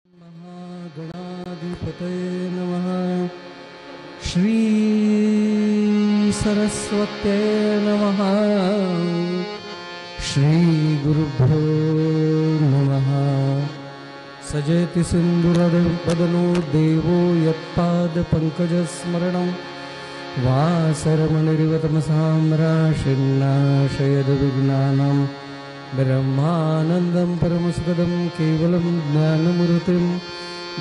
महागणाधिपतये नमः। श्री सरस्वत्यै नमः। श्री गुरुभ्यो नमः। सजयति सिन्धुरवदनो देवो यत्पादपङ्कजस्मरणं वासरमणिरिवतमसाम्राशिन्नाशयद्विज्ञानं ब्रह्मानन्दं परमसुखदं केवलं ज्ञानमूर्तिं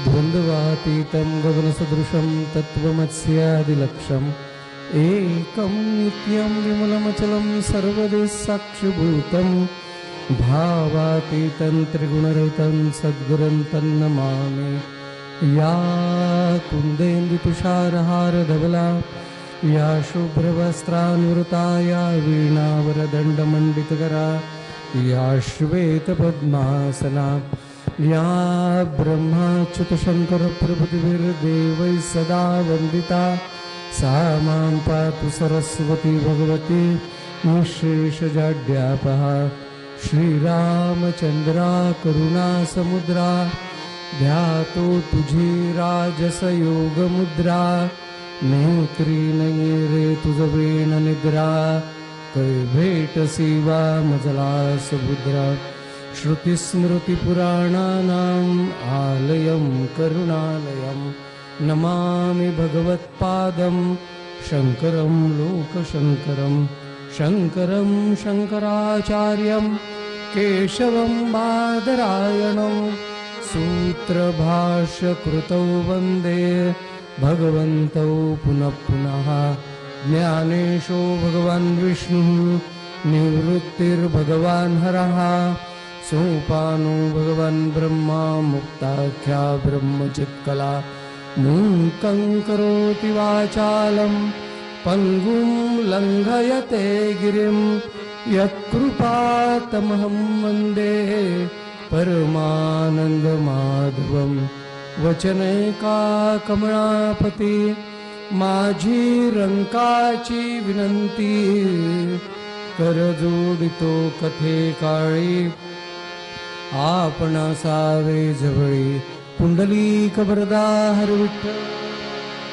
द्वन्द्वातीतं गगनसदृशं तत्त्वमस्यादिलक्ष्यम् एकं नित्यं विमलमचलं सर्वदेशसाक्षिभूतं भावातीतं त्रिगुणरहितं सद्गुरुं तन्नमामि। या कुन्देन्दुतुषारहारधवला या शुभ्रवस्त्रानुवृता या वीणावरदण्डमण्डितकरा या श्वेतपद्मासना या ब्रह्माच्युतशङ्करप्रभृतिभिर्देवैः सदा वन्दिता सा मां पातु सरस्वती भगवती निःशेषजाड्यापः। श्रीरामचन्द्रा करुणासमुद्रा ध्यातो तुझी राजसयोगमुद्रा नेत्री नयेरे तुझ वेण निद्रा कै भेटसी वा मजला समुद्रा। श्रुतिस्मृतिपुराणानाम् आलयं करुणालयं नमामि भगवत्पादं शङ्करं लोकशङ्करं शङ्करं शङ्कराचार्यं केशवं बादरायणं सूत्रभाष्यकृतौ वन्दे भगवन्तौ पुनः पुनः। ज्ञानेशो भगवान् विष्णुः निवृत्तिर्भगवान् हरः सोपानो भगवान् ब्रह्मा मुक्ताख्या ब्रह्मचित्कला। मूकं करोति वाचालं पङ्गुं लङ्घयते गिरिं यत्कृपातमहं वन्दे परमानन्दमाधवं। वचनैका कमळापती माझी रंकाची विनंती करजोडितो कथे काळी आपण सावे जवळी। पुंडलीक वरदा हर विठ्ठल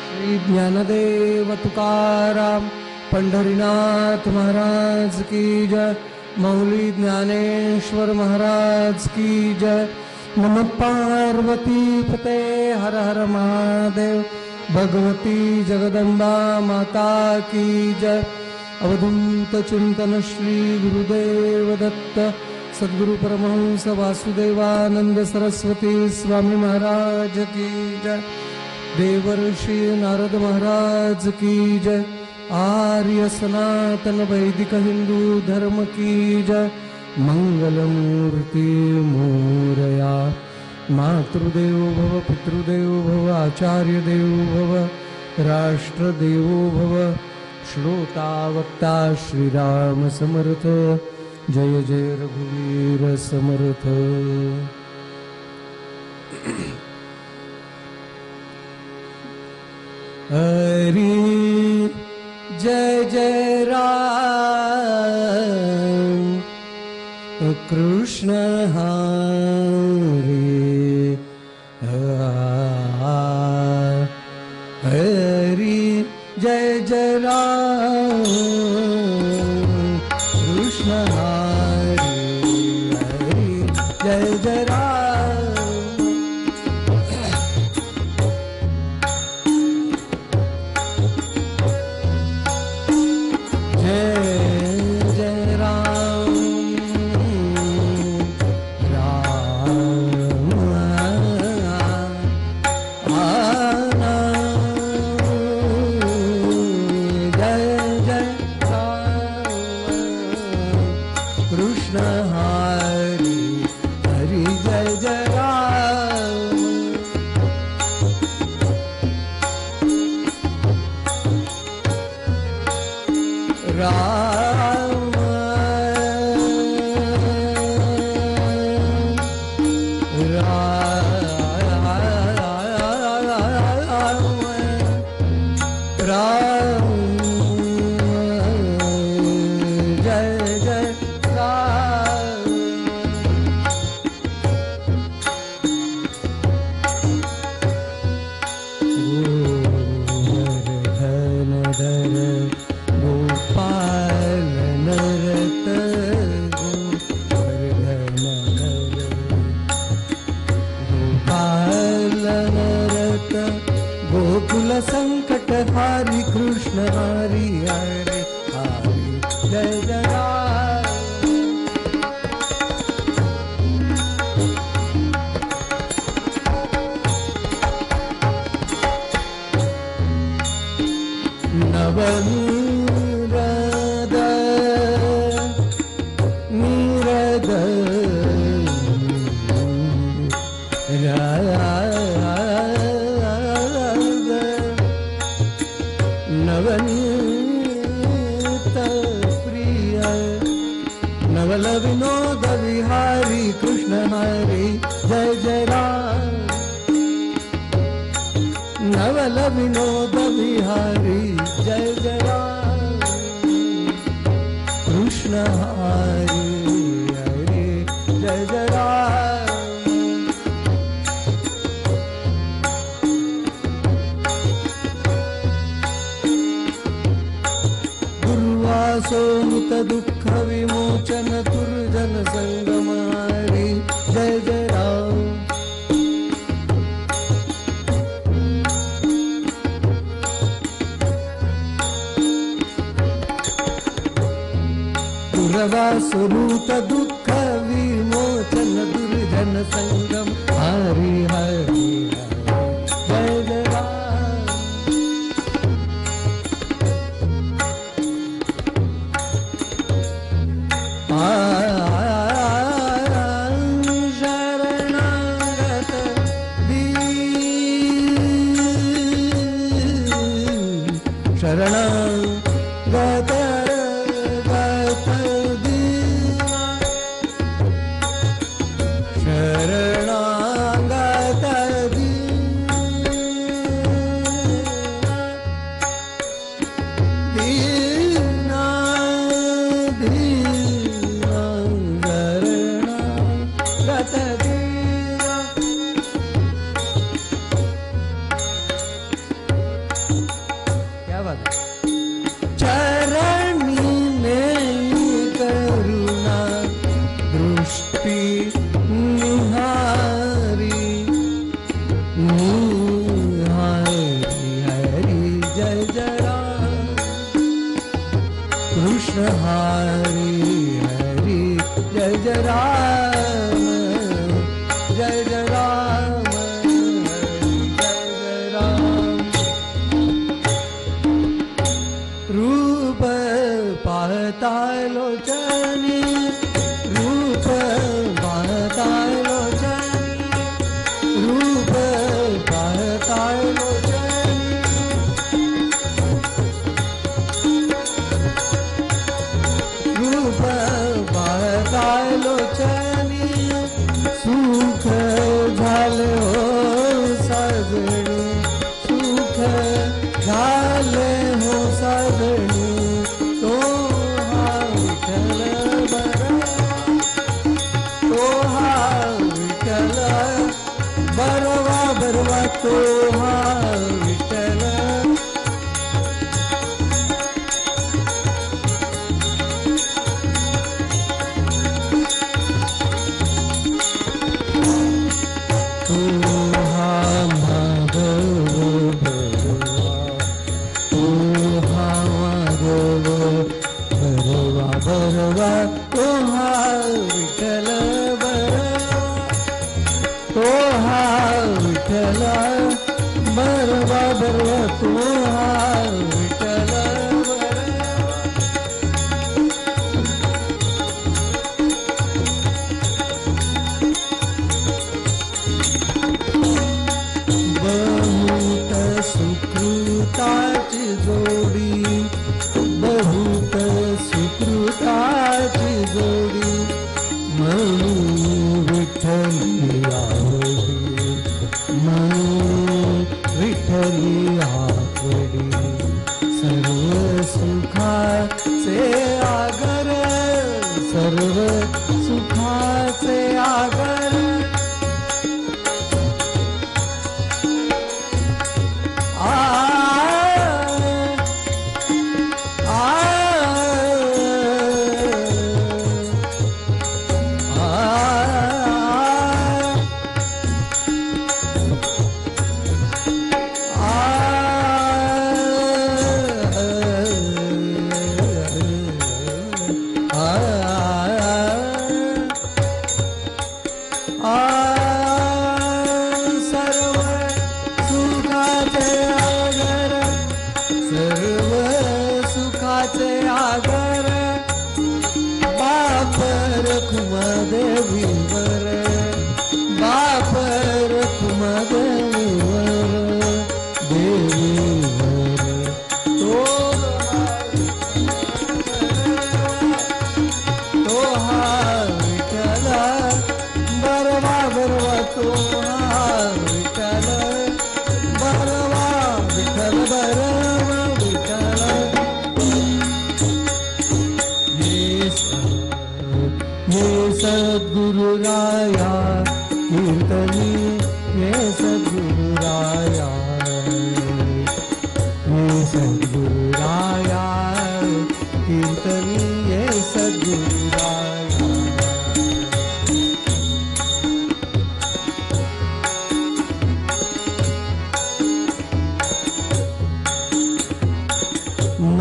श्री ज्ञानदेव तुकाराम पंढरीनाथ महाराज की जय। मौली ज्ञानेश्वर महाराज की जय। नमः पार्वती पते हर हर महादेव। भगवती जगदम्बा माता की जय। अवधूत चिंतन श्री गुरुदेव दत्त सद्गुरु परमहंस वासुदेवानंद सरस्वती स्वामी महाराज की जय। देवर्षि नारद महाराज की जय। आर्य सनातन वैदिक हिंदू धर्म की जय। मंगलमूर्ति मोरया। मातृदेवो भव पितृदेवो भव आचार्य देवो भव राष्ट्रदेवो भव। श्रोता वक्ता श्रीराम समर्थ जय जय रघुवीर समर्थ। हरि जय जय राम कृष्ण हरि हरि जय जय राम कृष्ण हरि हरि जय जय राम। जय जय राम गोकुल संकट हारी कृष्ण हरी हरे हरे जय जय राम। नवनीरद नीरद नवनीत प्रिय नवल विनोद विहारी कृष्ण हरे जय जय राम। नवल विनोद विहारी जय जय राम। कृष्ण हरे हरे जय जय राम। दुर्वासोनुत दुःख विमोचन दुर्जन संगम हरे जय जय राम। दुर्वासोनुत दुःख विमोचन दुर्जन संगम हरे हरे जय जय राम। शरणागत शरणागत शरणागत दीना दीना शरणागत दीना। क्या बात है। चरणी में करुणा दृष्टि निहारी निहारी हरि जय जय राम। कृष्ण हरि हरि जय जय राम। जय जय राम हरि जय जय राम। रूप पाहता लोचनी रूप पाहता लोचनी रूप पाहता लोचनी रूप पाहता लोचनी सुख झाले हो सजनी सुख झाले हो सजनी तो हा विठ्ठल बरवा बरवा तो हा विठ्ठल। तो हा माधव बरवा तो हा माधव बरवा बरवा तो हा विठ्ठल तो हा विठ्ठल बरवा बरवा तो हा विठ्ठल बहुत सुकृताची जोडी बहुत सुकृताची जोडी म्हणून विठ्ठली आवडी म्हणून विठ्ठली आवडी सर्व सुखाचे आगर सर्व सुखाचे आगर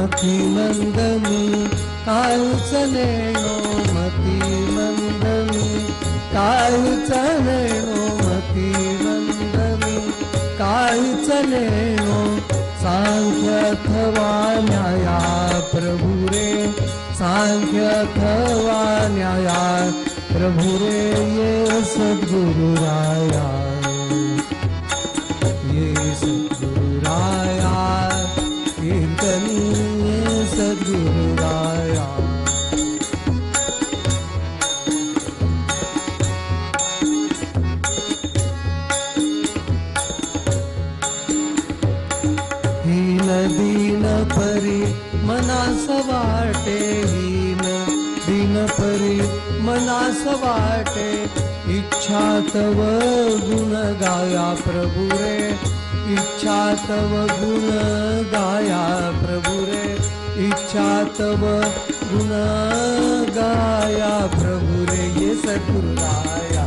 मती मंदमी काळूच नेणो मती मंदमी काळूच नेणो मती मंदमी काळूच नेणो सांख्य अथवा न्याया प्रभु रे सांख्य अथवा न्याया प्रभु रे ये सद्गुरु राया ये सद्गुरु राया कीर्तनी ये सद्गुरु राया हीन दीन परी मनास वाटे हीन दीन परी मनास वाटे इच्छा तव गुण गाया प्रभु रे इच्छा तव गुण गाया प्रभु रे इच्छा तव गुण गाया प्रभु रे ये सद्गुरु राया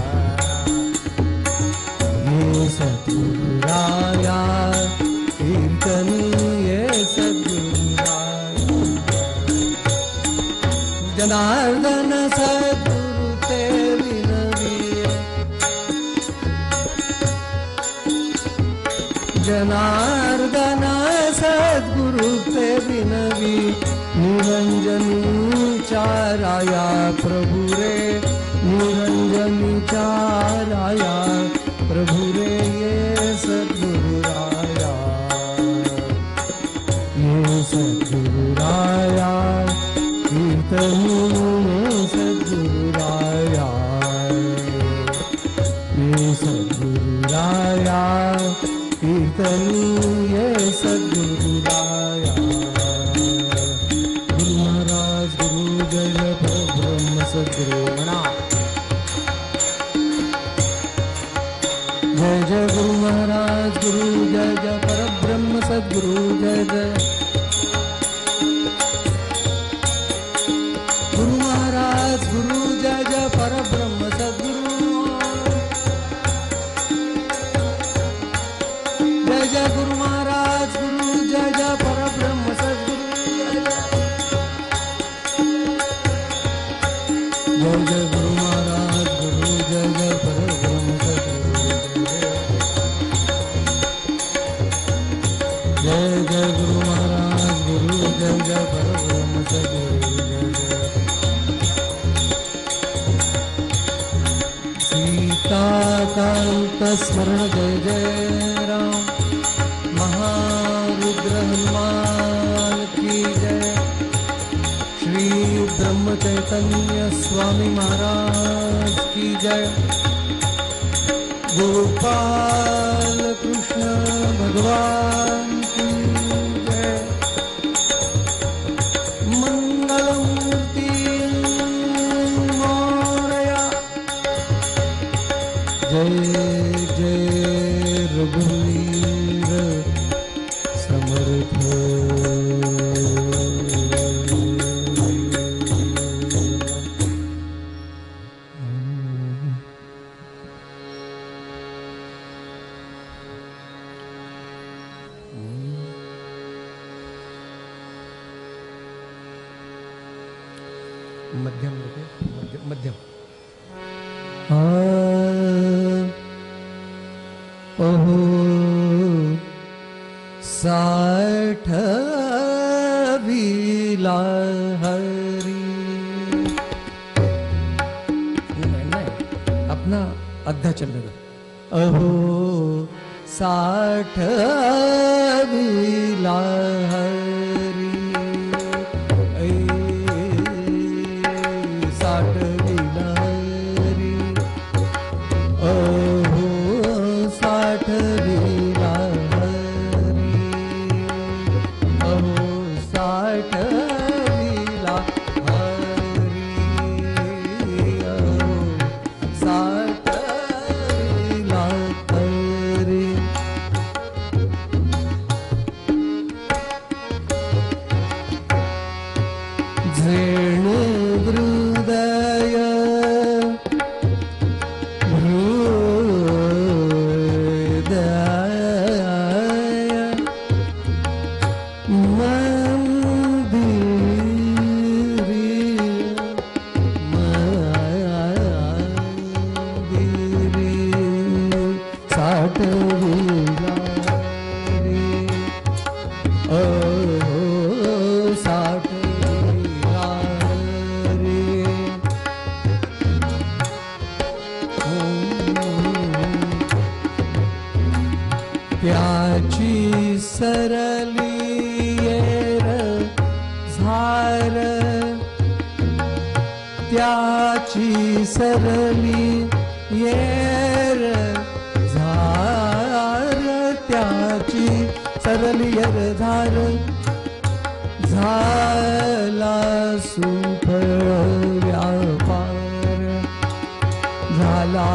ये सद्गुरु राया कीर्तनी ये सद्गुरु राया जनार्दन सद्गुरु ते विनवी जनार्दन सद्गुरु ते विनवी निरंजनी चाराया प्रभु रे निरंजनी चाराया प्रभु रे ये सद्गुरु राया ये सद्गुरु राया कीर्तनी ये सद्गुरु राया ये सद्गुरु राया कीर्तनी ये सद्गुरु राया गुरु महाराज गुरु जय जय परब्रह्म सद्गुरु मना जय जय गुरु महाराज गुरु जय जय परब्रह्म सद्गुरु जय जय गुरु महाराज गुरु जय जय परब्रह्म सद्गुरु जय जय गुरु महाराज गुरु जय जय परब्रह्म सद्गुरु जय जय गुरु महाराज गुरु जय जय परब्रह्म सद्गुरु जय जय गुरु महाराज गुरु जय जय परब्रह्म सद्गुरु सीताकांत स्मरण जय जय राम महारुद्र हनुमान की जय श्री ब्रह्म चैतन्य स्वामी महाराज की जय गोपाल कृष्ण भगवान की जय मंगलमूर्ति मोरया जय जय रघुवीर समर्थ मध्यम मध्यम ओहो साठ विला हरी अपना अद्धा चलने दो अहो साठ विला हरी साठ विला हरी अहो साठ विला हरी अहो साठ विला हरी अहो साठ विला हरी सरली येर झार त्याची सरली येर झार त्याची सरली येर झार झाला सुफळ व्यापार झाला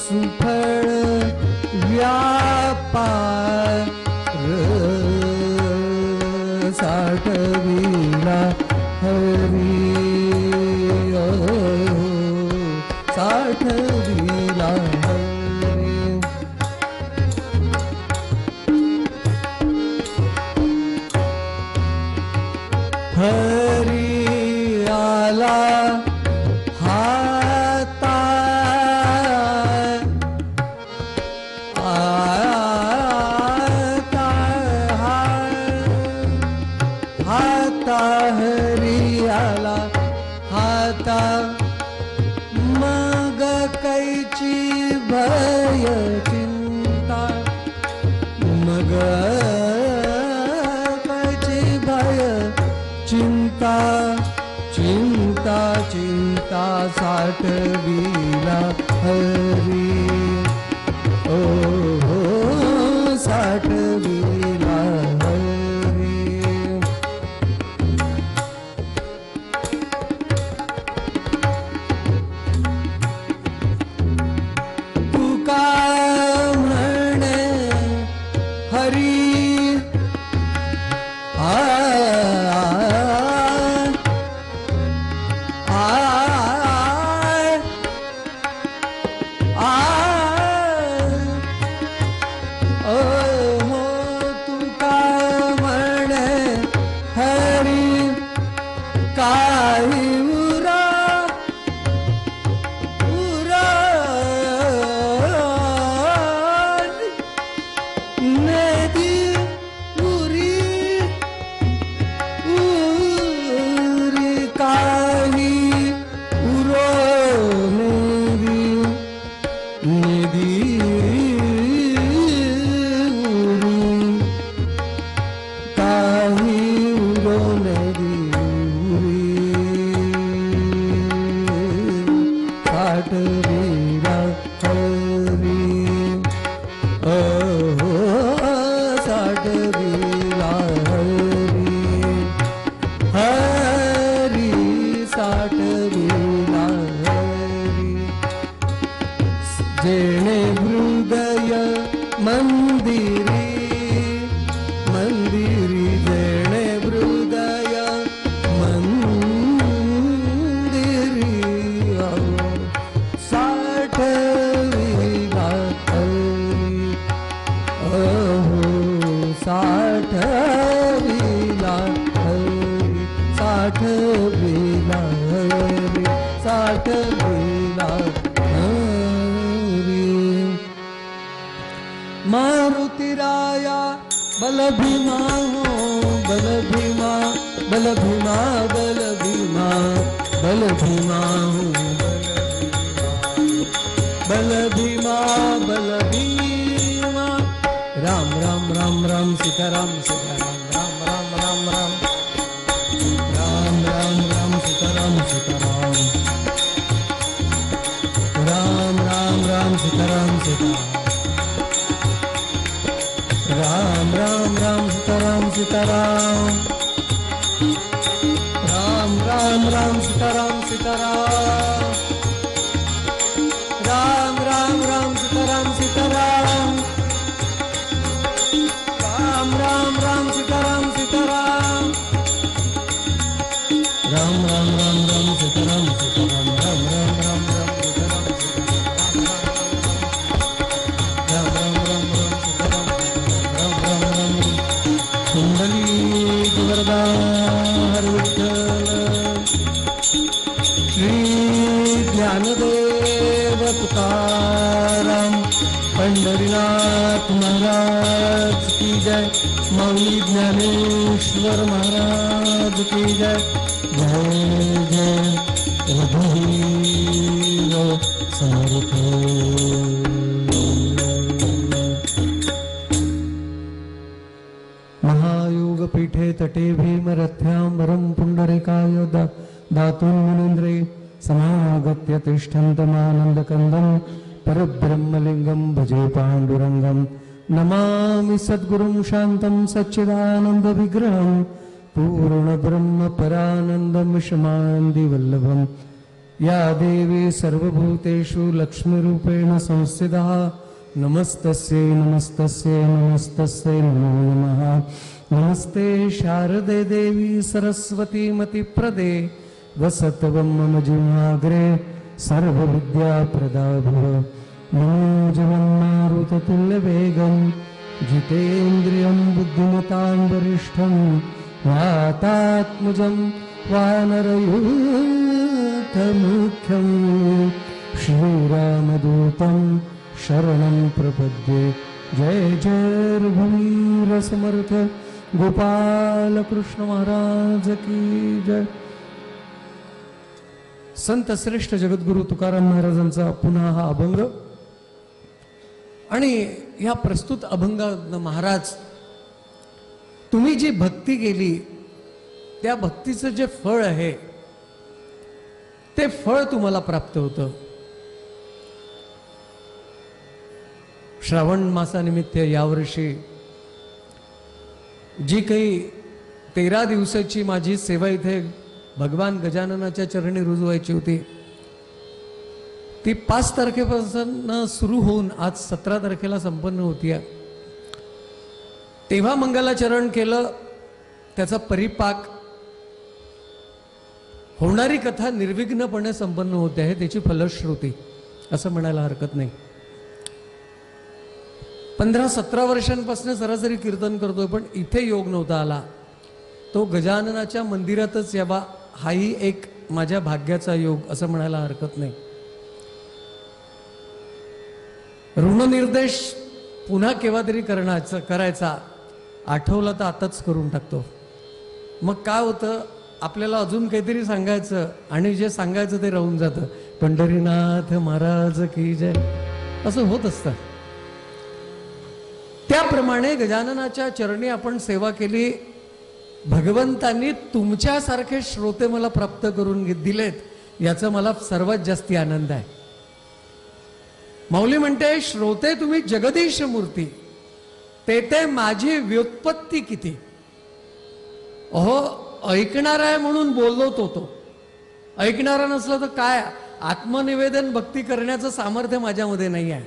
सुफळ व्यापार साठविला हरी साठविला हरी हरी आला हाता हाता हरी आला हाता मग कैची भय चिंता मग कैची भय चिंता चिंता चिंता साठविला हरी ओ साठविला हरी तुका म्हणे हरी जेणे हृदय मंदिरी मंदिरी जेणे हृदय मंदिरी साठविला हरी साठविला हरी साठविला हरी साठविला मारुतिराया बल भीमा हो बल भीमा बल भीमा बल भीमा बल भीमा हो बल भीमा बल भीमा राम राम राम राम सीताराम सीताराम राम राम राम राम राम राम राम सीताराम सीताराम राम राम राम सीताराम सीताराम राम राम राम सीताराम सीताराम राम राम राम सीताराम सीताराम राम राम राम सीताराम सीताराम राम राम राम सीताराम सीताराम राम राम राम राम सीताराम सीताराम राम राम राम राम सीताराम कुंडली वरदार विठ्ठल श्री ज्ञानदेव तुकाराम पंढरीनाथ महाराज की जय माऊली ज्ञानेश्वर महाराज की जय जय जय रघुवीर समर्थ योगपीठे तटे भीमरथ्याम्बरं पुण्डरीकाय दातुन्मुनीन्द्रे समागत्य तिष्ठन्तमानन्दकन्दं परब्रह्मलिङ्गं भजे पाण्डुरङ्गं नमामि सद्गुरुं शान्तं सच्चिदानन्दविग्रहं पूर्णब्रह्मपरानन्दमिषमान्दिवल्लभं या देवी सर्वभूतेषु लक्ष्मीरूपेण संस्थिता नमस्तस्यै नमस्तस्यै नमस्तस्यै नमो नमः। नमस्ते शारदे देवी सरस्वती मतिप्रदे वसत्वं मम जिह्वाग्रे सर्वविद्याप्रदा भव। मनोजवन्मारुततुल्यवेगं जितेन्द्रियं बुद्धिमतां वरिष्ठं वातात्मजं वानरयूथमुख्यं श्रीरामदूतं शरणं प्रपद्ये। जय जय रघुवीर समर्थ गोपाल कृष्ण महाराज की जय। संत श्रेष्ठ जगद्गुरु तुकाराम महाराजांचा पुन्हा हा अभंग आणि ह्या प्रस्तुत अभंगात महाराज तुम्ही जी भक्ती केली त्या भक्तीचं जे फळ आहे ते फळ तुम्हाला प्राप्त होतं। श्रावण मासानिमित्त यावर्षी जी काही 13 दिवसाची माझी सेवा इथे भगवान गजाननाच्या चरणी रुजवायची होती ती 5 तारखेपासून सुरू होऊन आज 17 तारखेला संपन्न होतीये। तेव्हा मंगलाचरण केलं त्याचा परिपाक होणारी कथा निर्विघ्नपणे संपन्न होते आहे त्याची फलश्रुती असं म्हणायला हरकत नाही। 15-17 वर्षांपासून सरासरी कीर्तन करतोय पण इथे योग नव्हता आला तो गजाननाच्या मंदिरातच यावा हाही एक माझ्या भाग्याचा योग असं म्हणायला हरकत नाही। ऋणनिर्देश पुन्हा केव्हा तरी करायचा आठवलं तर आताच करून टाकतो। मग काय होतं आपल्याला अजून काहीतरी सांगायचं आणि जे सांगायचं ते राहून जातं। पंढरीनाथ महाराज की जय असं होत असतं। त्याप्रमाणे गजाननाच्या चरणी आपण सेवा केली भगवंतांनी तुमच्यासारखे श्रोते मला प्राप्त करून दिलेत याचा मला सर्वात जास्ती आनंद आहे। माऊली म्हणते श्रोते तुम्ही जगदीश मूर्ती ते माझी व्युत्पत्ती किती। अहो ऐकणारा आहे म्हणून बोललो तो ऐकणारा नसला तर काय आत्मनिवेदन भक्ती करण्याचं सामर्थ्य माझ्यामध्ये नाही आहे।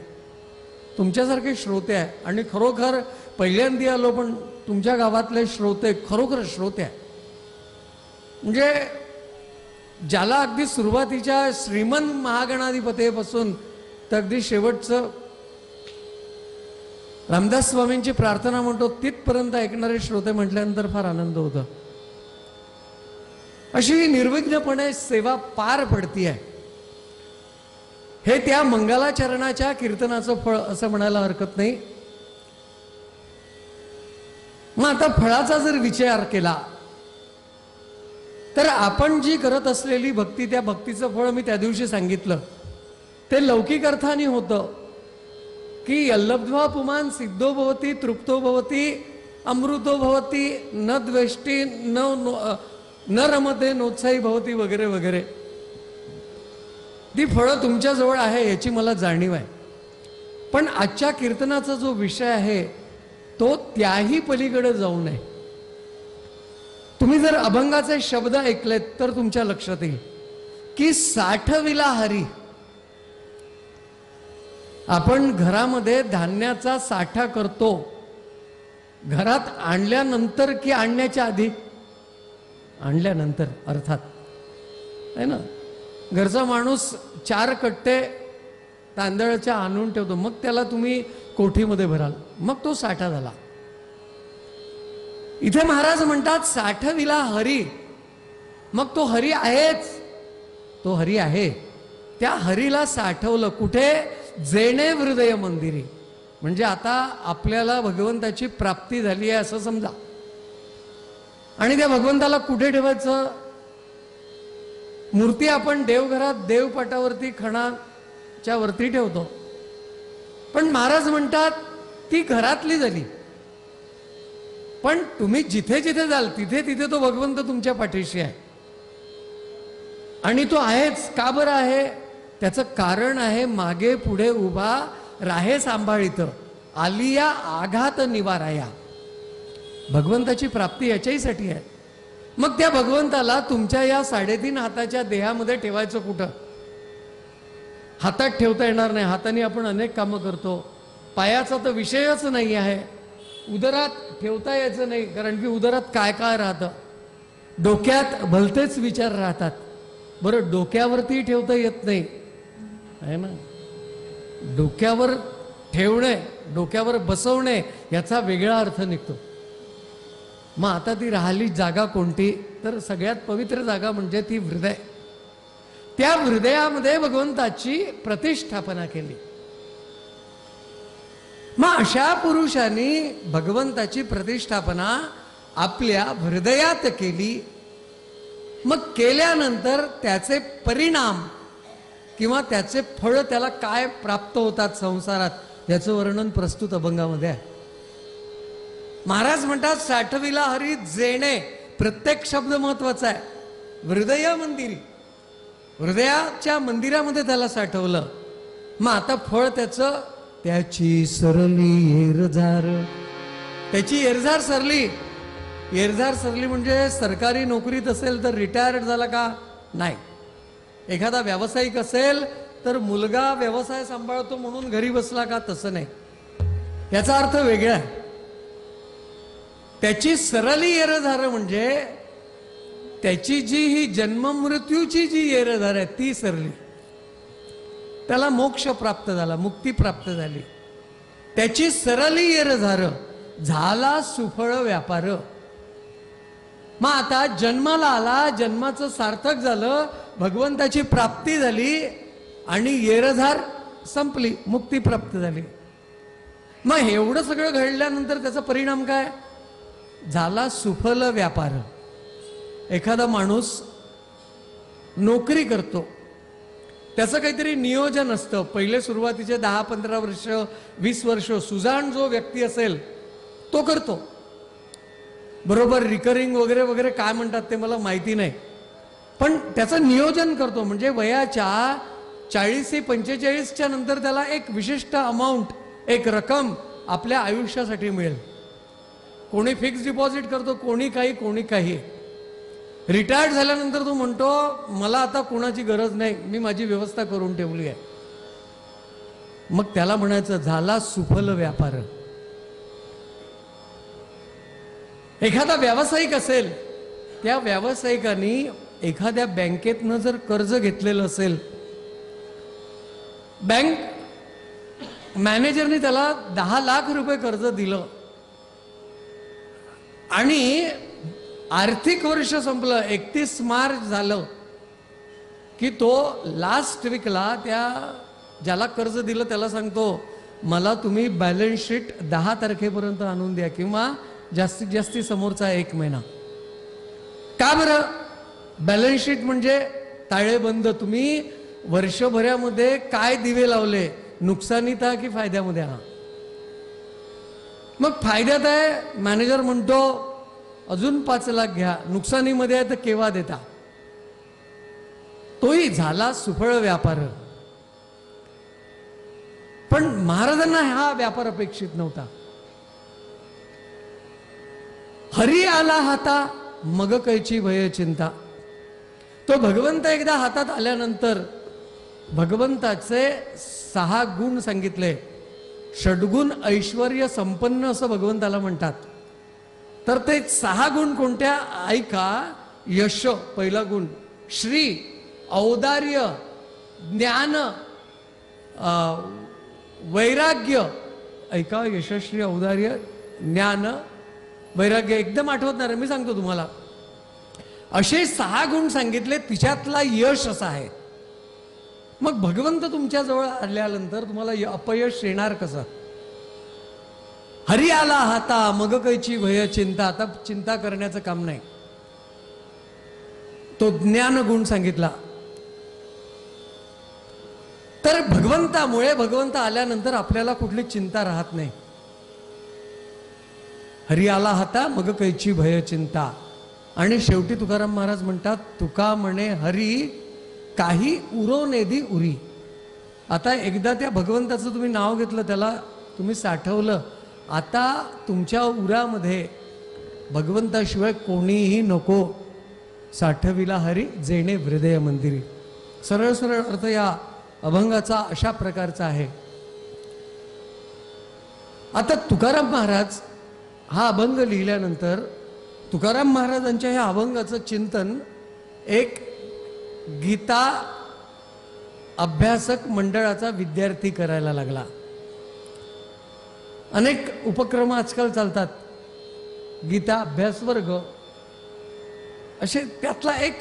तुमच्यासारखे श्रोते आहे आणि खरोखर पहिल्यांदा आलो पण तुमच्या गावातले श्रोते खरोखर श्रोते आहे म्हणजे ज्याला अगदी सुरुवातीच्या श्रीमन महागणाधिपतीपासून तर अगदी शेवटचं रामदास स्वामींची प्रार्थना म्हणतो तिथपर्यंत ऐकणारे श्रोते म्हटल्यानंतर फार आनंद होतो। अशी निर्विघ्नपणे सेवा पार पडतीये हे त्या मंगलाचरणाच्या कीर्तनाचं फळ असं म्हणायला हरकत नाही। मग आता फळाचा जर विचार केला तर आपण जी करत असलेली भक्ती त्या भक्तीचं फळ मी त्या दिवशी सांगितलं ते लौकिक अर्थाने होतं की यल्लब्ध्वा पुमान सिद्धो भवती तृप्तो भवती अमृतो भवती न द्वेष्टी न रमते नोत्साही भवती वगैरे वगैरे। ती फळं तुमच्याजवळ आहे याची मला जाणीव आहे पण आजच्या कीर्तनाचा जो विषय आहे तो त्याही पलीकडे जाऊ नये। तुम्ही जर अभंगाचे शब्द ऐकलेत तर तुमच्या लक्षात येईल की साठविला हरी। आपण घरामध्ये धान्याचा साठा करतो घरात आणल्यानंतर की आणण्याच्या आधी। आणल्यानंतर अर्थात आहे ना घरचा माणूस 4 कट्टे तांदळाच्या आणून ठेवतो मग त्याला तुम्ही कोठीमध्ये भराल मग तो साठा झाला। इथे महाराज म्हणतात साठविला हरी मग तो हरी आहेच तो हरी आहे त्या हरीला साठवलं कुठे जेणे हृदय मंदिरी म्हणजे आता आपल्याला भगवंताची प्राप्ती झाली आहे असं समजा आणि त्या भगवंताला कुठे ठेवायचं मूर्ती आपण देवघरात देवपाटावरती खणाच्या वरती ठेवतो पण महाराज म्हणतात ती घरातली झाली पण तुम्ही जिथे जिथे जाल तिथे तिथे तो भगवंत तुमच्या पाठीशी आहे. आणि तो आहेच. का बरं आहे? त्याचं कारण आहे, मागे पुढे उभा राहे सांभाळित, आलिया आघात निवाराया. भगवंताची प्राप्ती याच्याहीसाठी आहे. मग त्या भगवंताला तुमच्या या 3.5 हाताच्या देहामध्ये ठेवायचं कुठं? हातात ठेवता येणार नाही. हाताने आपण अनेक कामं करतो. पायाचा तर विषयच नाही आहे. उदरात ठेवता यायचं नाही, कारण की उदरात काय काय राहतं. डोक्यात भलतेच विचार राहतात. बरं, डोक्यावरती ठेवता येत नाही आहे ना. डोक्यावर ठेवणे, डोक्यावर बसवणे याचा वेगळा अर्थ निघतो. मग आता ती राहिली जागा कोणती? तर सगळ्यात पवित्र जागा म्हणजे ती हृदय. त्या हृदयामध्ये भगवंताची प्रतिष्ठापना केली. मग अशा पुरुषांनी भगवंताची प्रतिष्ठापना आपल्या हृदयात केली. मग केल्यानंतर त्याचे परिणाम किंवा त्याचे फळ त्याला काय प्राप्त होतात संसारात याचं वर्णन प्रस्तुत अभंगामध्ये आहे. महाराज म्हणतात, साठविला हरी जेणे. प्रत्येक शब्द महत्वाचा आहे. हृदय मंदिरी, हृदयाच्या मंदिरामध्ये त्याला साठवलं. मग आता फळ त्याचं, त्याची सरली एरझार. त्याची एरझार सरली. एरझार सरली म्हणजे सरकारी नोकरीत असेल तर रिटायर्ड झाला का? नाही. एखादा व्यावसायिक असेल तर मुलगा व्यवसाय सांभाळतो म्हणून घरी बसला का? तसं नाही. याचा अर्थ वेगळा आहे. त्याची सरली एरझार म्हणजे त्याची जी ही जन्ममृत्यूची जी एरझार आहे ती सरली. त्याला मोक्ष प्राप्त झाला, मुक्ती प्राप्त झाली. त्याची सरली एरझार झाला सुफळ व्यापार. मग आता जन्माला आला, जन्माचं सार्थक झालं, भगवंताची प्राप्ती झाली आणि एरझार संपली, मुक्ती प्राप्त झाली. मग एवढं सगळं घडल्यानंतर त्याचा परिणाम काय झाला? सुफल व्यापार. एखादा माणूस नोकरी करतो, त्याचं काहीतरी नियोजन असतं. पहिले सुरुवातीचे 10-15 वर्ष 20 वर्ष सुजाण जो व्यक्ती असेल तो करतो बरोबर. रिकरिंग वगैरे वगैरे काय म्हणतात ते मला माहिती नाही, पण त्याचं नियोजन करतो. म्हणजे वयाच्या 40-45च्या नंतर त्याला एक विशिष्ट अमाऊंट, एक रक्कम आपल्या आयुष्यासाठी मिळेल. कोणी फिक्स डिपॉझिट करतो, कोणी काही, कोणी काही. रिटायर्ड झाल्यानंतर तो म्हणतो, मला आता कोणाची गरज नाही, मी माझी व्यवस्था करून ठेवली आहे. मग त्याला म्हणायचं झाला सुफल व्यापार. एखादा व्यावसायिक असेल, त्या व्यावसायिकांनी एखाद्या बँकेतनं जर कर्ज घेतलेलं असेल, बँक मॅनेजरने त्याला 10 लाख रुपये कर्ज दिलं आणि आर्थिक वर्ष संपलं, 31 मार्च झालं की तो लास्ट वीकला त्या ज्याला कर्ज दिलं त्याला सांगतो, मला तुम्ही बॅलन्स शीट 10 तारखेपर्यंत आणून द्या किंवा जास्तीत जास्ती समोरचा 1 महिना. का बरं? बॅलन्स शीट म्हणजे ताळेबंद. तुम्ही वर्षभरामध्ये काय दिवे लावले, नुकसानीत आहे की फायद्यामध्ये आहात? मग फायद्यात आहे, मॅनेजर म्हणतो अजून 5 लाख घ्या. नुकसानीमध्ये आहे तर केव्हा देता? तोही झाला सुफळ व्यापार. पण महाराजांना हा व्यापार अपेक्षित नव्हता. हरी आला हाता मग कैची भय चिंता. तो भगवंत एकदा हातात आल्यानंतर भगवंताचे 6 गुण सांगितले. षड्गुण ऐश्वर्य संपन्न असं भगवंताला म्हणतात. तर ते 6 गुण कोणत्या ऐका. यश पहिला गुण, श्री, औदार्य, ज्ञान, वैराग्य. ऐका, यशश्री, औदार्य, ज्ञान, वैराग्य. एकदम आठवत नाही, मी सांगतो तुम्हाला. असे 6 गुण सांगितले, तिच्यातला यश असा आहे. मग भगवंत तुमच्या जवळ आल्यानंतर तुम्हाला अपयश येणार कसं? हरी आला हाता मग कैची भय चिंता. आता चिंता करण्याचं काम नाही. तो ज्ञान गुण सांगितला. तर भगवंतामुळे, भगवंत आल्यानंतर आपल्याला कुठली चिंता राहत नाही. हरी आला हाता मग कैची भय चिंता. आणि शेवटी तुकाराम महाराज म्हणतात, तुका म्हणे हरी काही उरो नेदी उरी. आता एकदा त्या भगवंताचं तुम्ही नाव घेतलं, त्याला तुम्ही साठवलं, आता तुमच्या उरामध्ये भगवंताशिवाय कोणीही नको. साठविला हरी जेणे हृदय मंदिरी. सरळ सरळ अर्थ या अभंगाचा अशा प्रकारचा आहे. आता तुकाराम महाराज हा अभंग लिहिल्यानंतर तुकाराम महाराजांच्या ह्या अभंगाचं चिंतन एक गीता अभ्यासक मंडळाचा विद्यार्थी करायला लागला. अनेक उपक्रम आजकाल चालतात, गीता अभ्यास वर्ग असे. त्यातला एक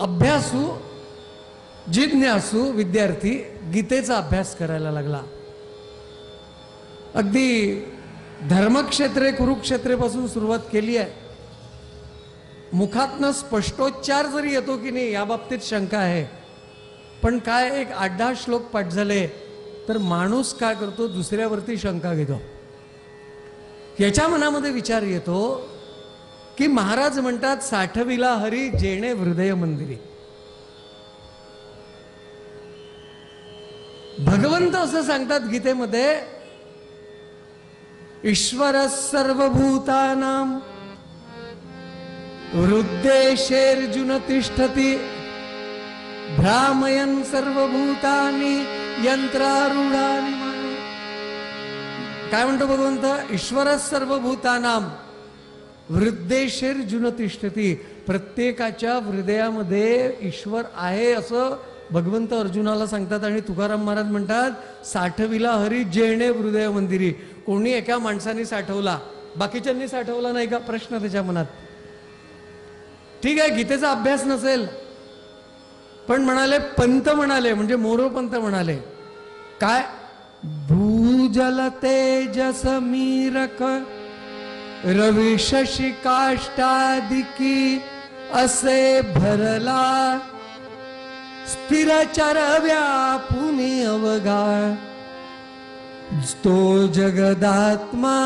अभ्यासू जिज्ञासू विद्यार्थी गीतेचा अभ्यास करायला लागला. अगदी धर्मक्षेत्रे कुरुक्षेत्रेपासून सुरुवात केली आहे. मुखातनं स्पष्टोच्चार जरी येतो की नाही या बाबतीत शंका आहे. पण काय एक 8-10 श्लोक पाठ झाले तर माणूस काय करतो, दुसऱ्यावरती शंका घेतो. याच्या मनामध्ये विचार येतो की महाराज म्हणतात साठविला हरी जेणे हृदय मंदिरी. भगवंत असं सांगतात गीतेमध्ये, ईश्वर सर्वभूतानां हृद्देशेर्जुन तिष्ठति भ्रामयन् सर्वभूतानि यंत्रारूढानि. काय म्हणतो भगवंत, ईश्वर सर्वभूतानां हृद्देशेर्जुन तिष्ठति. प्रत्येकाच्या हृदयामध्ये ईश्वर आहे असं भगवंत अर्जुनाला सांगतात. आणि तुकाराम महाराज म्हणतात साठविला हरी जेणे हृदय मंदिरी. कोणी एका माणसाने साठवला, बाकीच्यांनी साठवला नाही का, प्रश्न त्याच्या मनात. ठीक आहे, गीतेचा अभ्यास नसेल, पण म्हणाले पंत म्हणाले, म्हणजे मोरोपंत म्हणाले काय, भूजल तेजस मीरक रवी शशी काष्टादिकी असे भरला स्थिर चर व्यापुनी अवघा तो जगदात्मा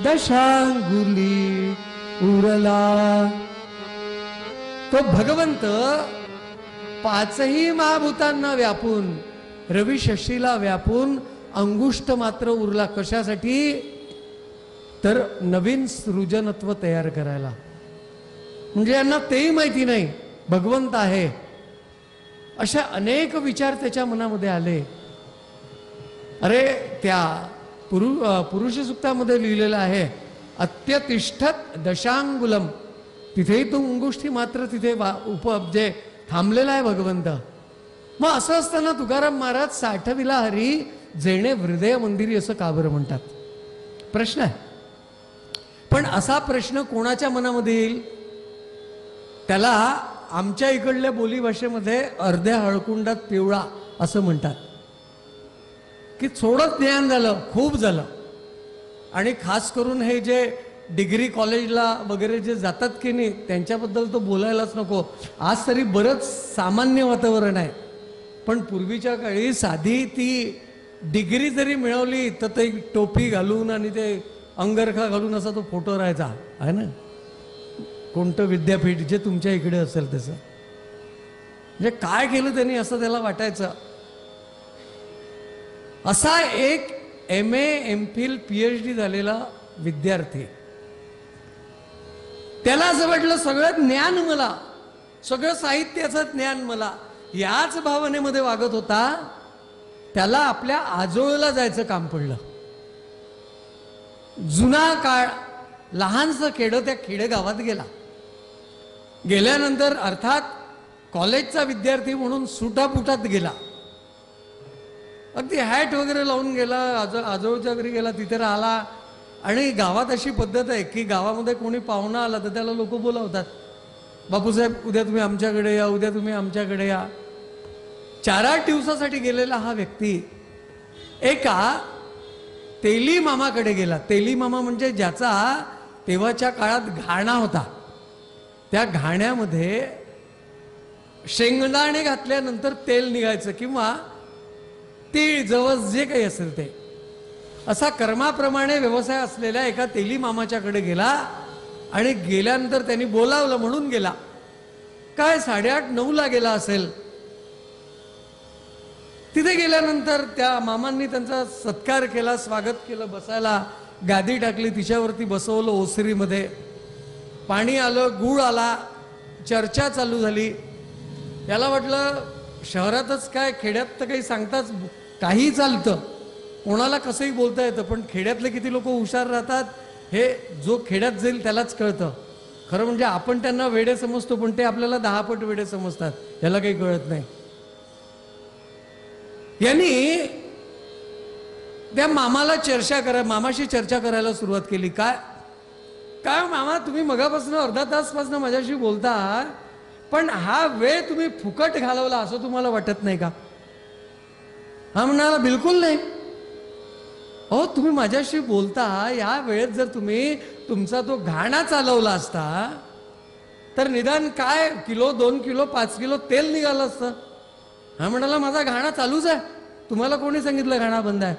दशांगुली उरला. तो भगवंत 5ही महाभूतांना व्यापून, रवी शशीला व्यापून अंगुष्ठ मात्र उरला. कशासाठी, तर नवीन सृजनत्व तयार करायला. म्हणजे यांना तेही माहिती नाही भगवंत आहे. अशा अनेक विचार त्याच्या मनामध्ये आले. अरे त्या पुरुष सूक्तामध्ये लिहिलेलं आहे, अत्यतिष्ठत दशांगुलम. तिथेही तो अंगुष्ठी मात्र तिथे उपअब्जे थांबलेला आहे भगवंत. मग असं असताना तुकाराम महाराज साठविला हरी जेणे हृदय मंदिरी असं का बरं म्हणतात, प्रश्न आहे. पण असा प्रश्न कोणाच्या मनामध्ये येईल, त्याला आमच्या इकडल्या बोलीभाषेमध्ये अर्ध्या हळकुंडात पिवळा असं म्हणतात. की थोडं ज्ञान झालं, खूप झालं. आणि खास करून हे जे डिग्री कॉलेजला वगैरे जे जातात की नाही त्यांच्याबद्दल तो बोलायलाच नको. आज तरी बरंच सामान्य वातावरण आहे, पण पूर्वीच्या काळी साधी ती डिग्री जरी मिळवली तर ते टोपी घालून आणि ते अंगरखा घालून असा तो फोटो राहायचा आहे ना. कोणतं विद्यापीठ जे तुमच्या इकडे असेल तसं, म्हणजे काय केलं त्यांनी असं त्याला वाटायचं. असा एक MA MPhil PhD झालेला विद्यार्थी, त्याला असं वाटलं सगळं ज्ञान मला, सगळं साहित्याचं ज्ञान मला, याच भावनेमध्ये वागत होता. त्याला आपल्या आजोळला जायचं काम पडलं. जुना काळ, लहानसं खेडं, त्या खेडेगावात गेला. गेल्यानंतर अर्थात कॉलेजचा विद्यार्थी म्हणून सुटापुटात गेला. अगदी हॅट वगैरे लावून गेला, आजोळच्या घरी गेला, तिथे राहिला. आणि गावात अशी पद्धत आहे की गावामध्ये कोणी पाहुणा आला तर त्याला लोक बोलावतात, बापूसाहेब उद्या तुम्ही आमच्याकडे या, उद्या तुम्ही आमच्याकडे या. 4-8 दिवसासाठी गेलेला हा व्यक्ती एका तेली मामाकडे गेला. तेली मामा म्हणजे ज्याचा तेव्हाच्या काळात घाणा होता. त्या घाण्यामध्ये शेंगदाणे घातल्यानंतर तेल निघायचं किंवा तीळ जवस जे काही असेल ते. असा कर्माप्रमाणे व्यवसाय असलेल्या एका तेली मामाच्याकडे गेला आणि गेल्यानंतर त्यांनी बोलावलं म्हणून गेला. काय 8:30-9 गेला असेल. तिथे गेल्यानंतर त्या मामांनी त्यांचा सत्कार केला, स्वागत केलं, बसायला गादी टाकली, तिच्यावरती बसवलं ओसरीमध्ये. पाणी आलं, गुळ आला, चर्चा चालू झाली. याला वाटलं शहरातच काय, खेड्यात तर काही सांगताच काही चालतं, कोणाला कसंही बोलता येतं, पण खेड्यातले किती लोक हुशार राहतात हे जो खेड्यात जाईल त्यालाच कळतं. खरं म्हणजे आपण त्यांना वेडे समजतो, पण ते आपल्याला 10 पट वेडे समजतात, याला काही कळत नाही. यांनी त्या मामाशी चर्चा करायला सुरुवात केली. काय मामा, तुम्ही मगापासून अर्धा तासपासून माझ्याशी बोलता, पण हा वेळ तुम्ही फुकट घालवला असं तुम्हाला वाटत नाही का? हा म्हणाला, बिलकुल नाही. अहो, तुम्ही माझ्याशी बोलता, या वेळेत जर तुम्ही तुमचा तो घाणा चालवला असता तर निदान काय किलो, 2 किलो, 5 किलो तेल निघालं असतं. हा म्हणाला, माझा घाणा चालूच आहे. तुम्हाला कोणी सांगितलं घाणा बंद आहे?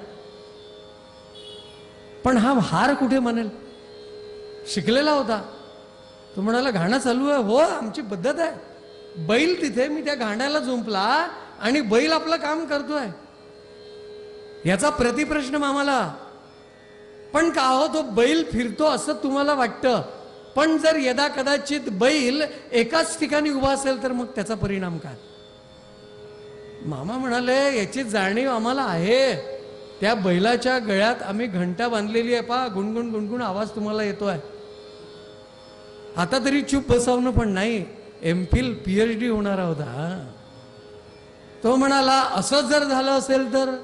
पण हा हार कुठे म्हणेल, शिकलेला होता. तो म्हणाला, घाणा चालू आहे. हो, आमची पद्धत आहे. बैल तिथे, मी त्या घाण्याला जुंपला आणि बैल आपलं काम करतोय. याचा प्रतिप्रश्न मामाला. पण का हो, तो बैल फिरतो असं तुम्हाला वाटतं, पण जर यदा कदाचित बैल एकाच ठिकाणी उभा असेल तर मग त्याचा परिणाम काय? मामा म्हणाले, याची जाणीव आम्हाला आहे. त्या बैलाच्या गळ्यात आम्ही घंटा बांधलेली आहे, पहा, गुणगुण गुणगुण आवाज तुम्हाला येतोय. आता तरी चूप बसवणं पण नाही, एमफिल PhD होणारा होता. तो म्हणाला, असं जर झालं असेल तर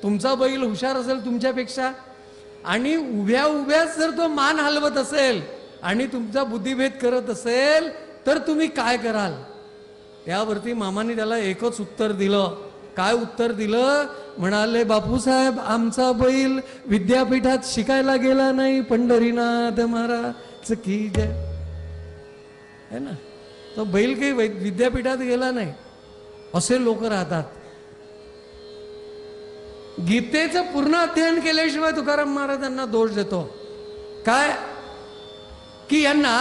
तुमचा बैल हुशार असेल तुमच्यापेक्षा, आणि उभ्या उभ्याच जर तो मान हलवत असेल आणि तुमचा बुद्धिभेद करत असेल तर तुम्ही काय कराल? त्यावरती मामांनी त्याला एकच उत्तर दिलं. काय उत्तर दिलं? म्हणाले, बापूसाहेब, आमचा बैल विद्यापीठात शिकायला गेला नाही, पंढरीनाथ महाराज की जय. है ना, तो बैल काही विद्यापीठात गेला नाही. असे लोक राहतात. गीतेचं पूर्ण अध्ययन केल्याशिवाय तुकाराम महाराजांना दोष देतो. काय की यांना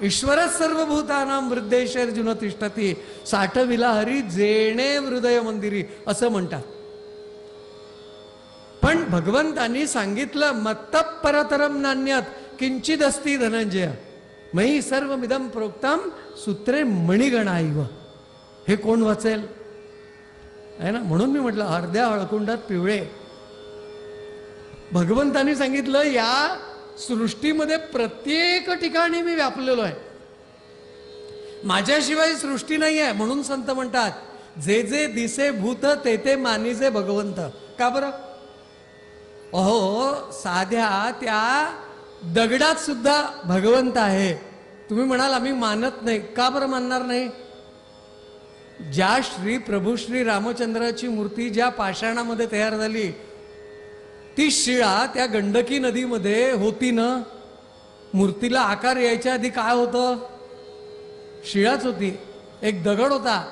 ईश्वर सर्वभूतानां हृदयेषर्जुन तिष्ठती साठविला हरी जेणे हृदय मंदिरी असं म्हणतात. पण भगवंतांनी सांगितलं, मत्तः परतरम नान्यत् किंचिदस्ति धनंजय मयि सर्वमिदं प्रोक्तम सूत्रे मणिगणाइव. हे कोण वाचेल? आहे ना, म्हणून मी म्हटलं अर्ध्या हळकुंडात पिवळे. भगवंतांनी सांगितलं, या सृष्टीमध्ये प्रत्येक ठिकाणी मी व्यापलेलो आहे, माझ्याशिवाय सृष्टी नाही आहे. म्हणून संत म्हणतात, जे जे दिसे भूत ते ते मानिजे भगवंत. का बरं? अहो, साध्या त्या दगडात सुद्धा भगवंत आहे. तुम्ही म्हणाल आम्ही मानत नाही. का बरं मानणार नाही? ज्या प्रभू श्री रामचंद्राची मूर्ती ज्या पाषाणामध्ये तयार झाली, ती शिळा त्या गंडकी नदीमध्ये होती ना. मूर्तीला आकार यायच्या आधी काय होतं? शिळाच होती, एक दगड होता.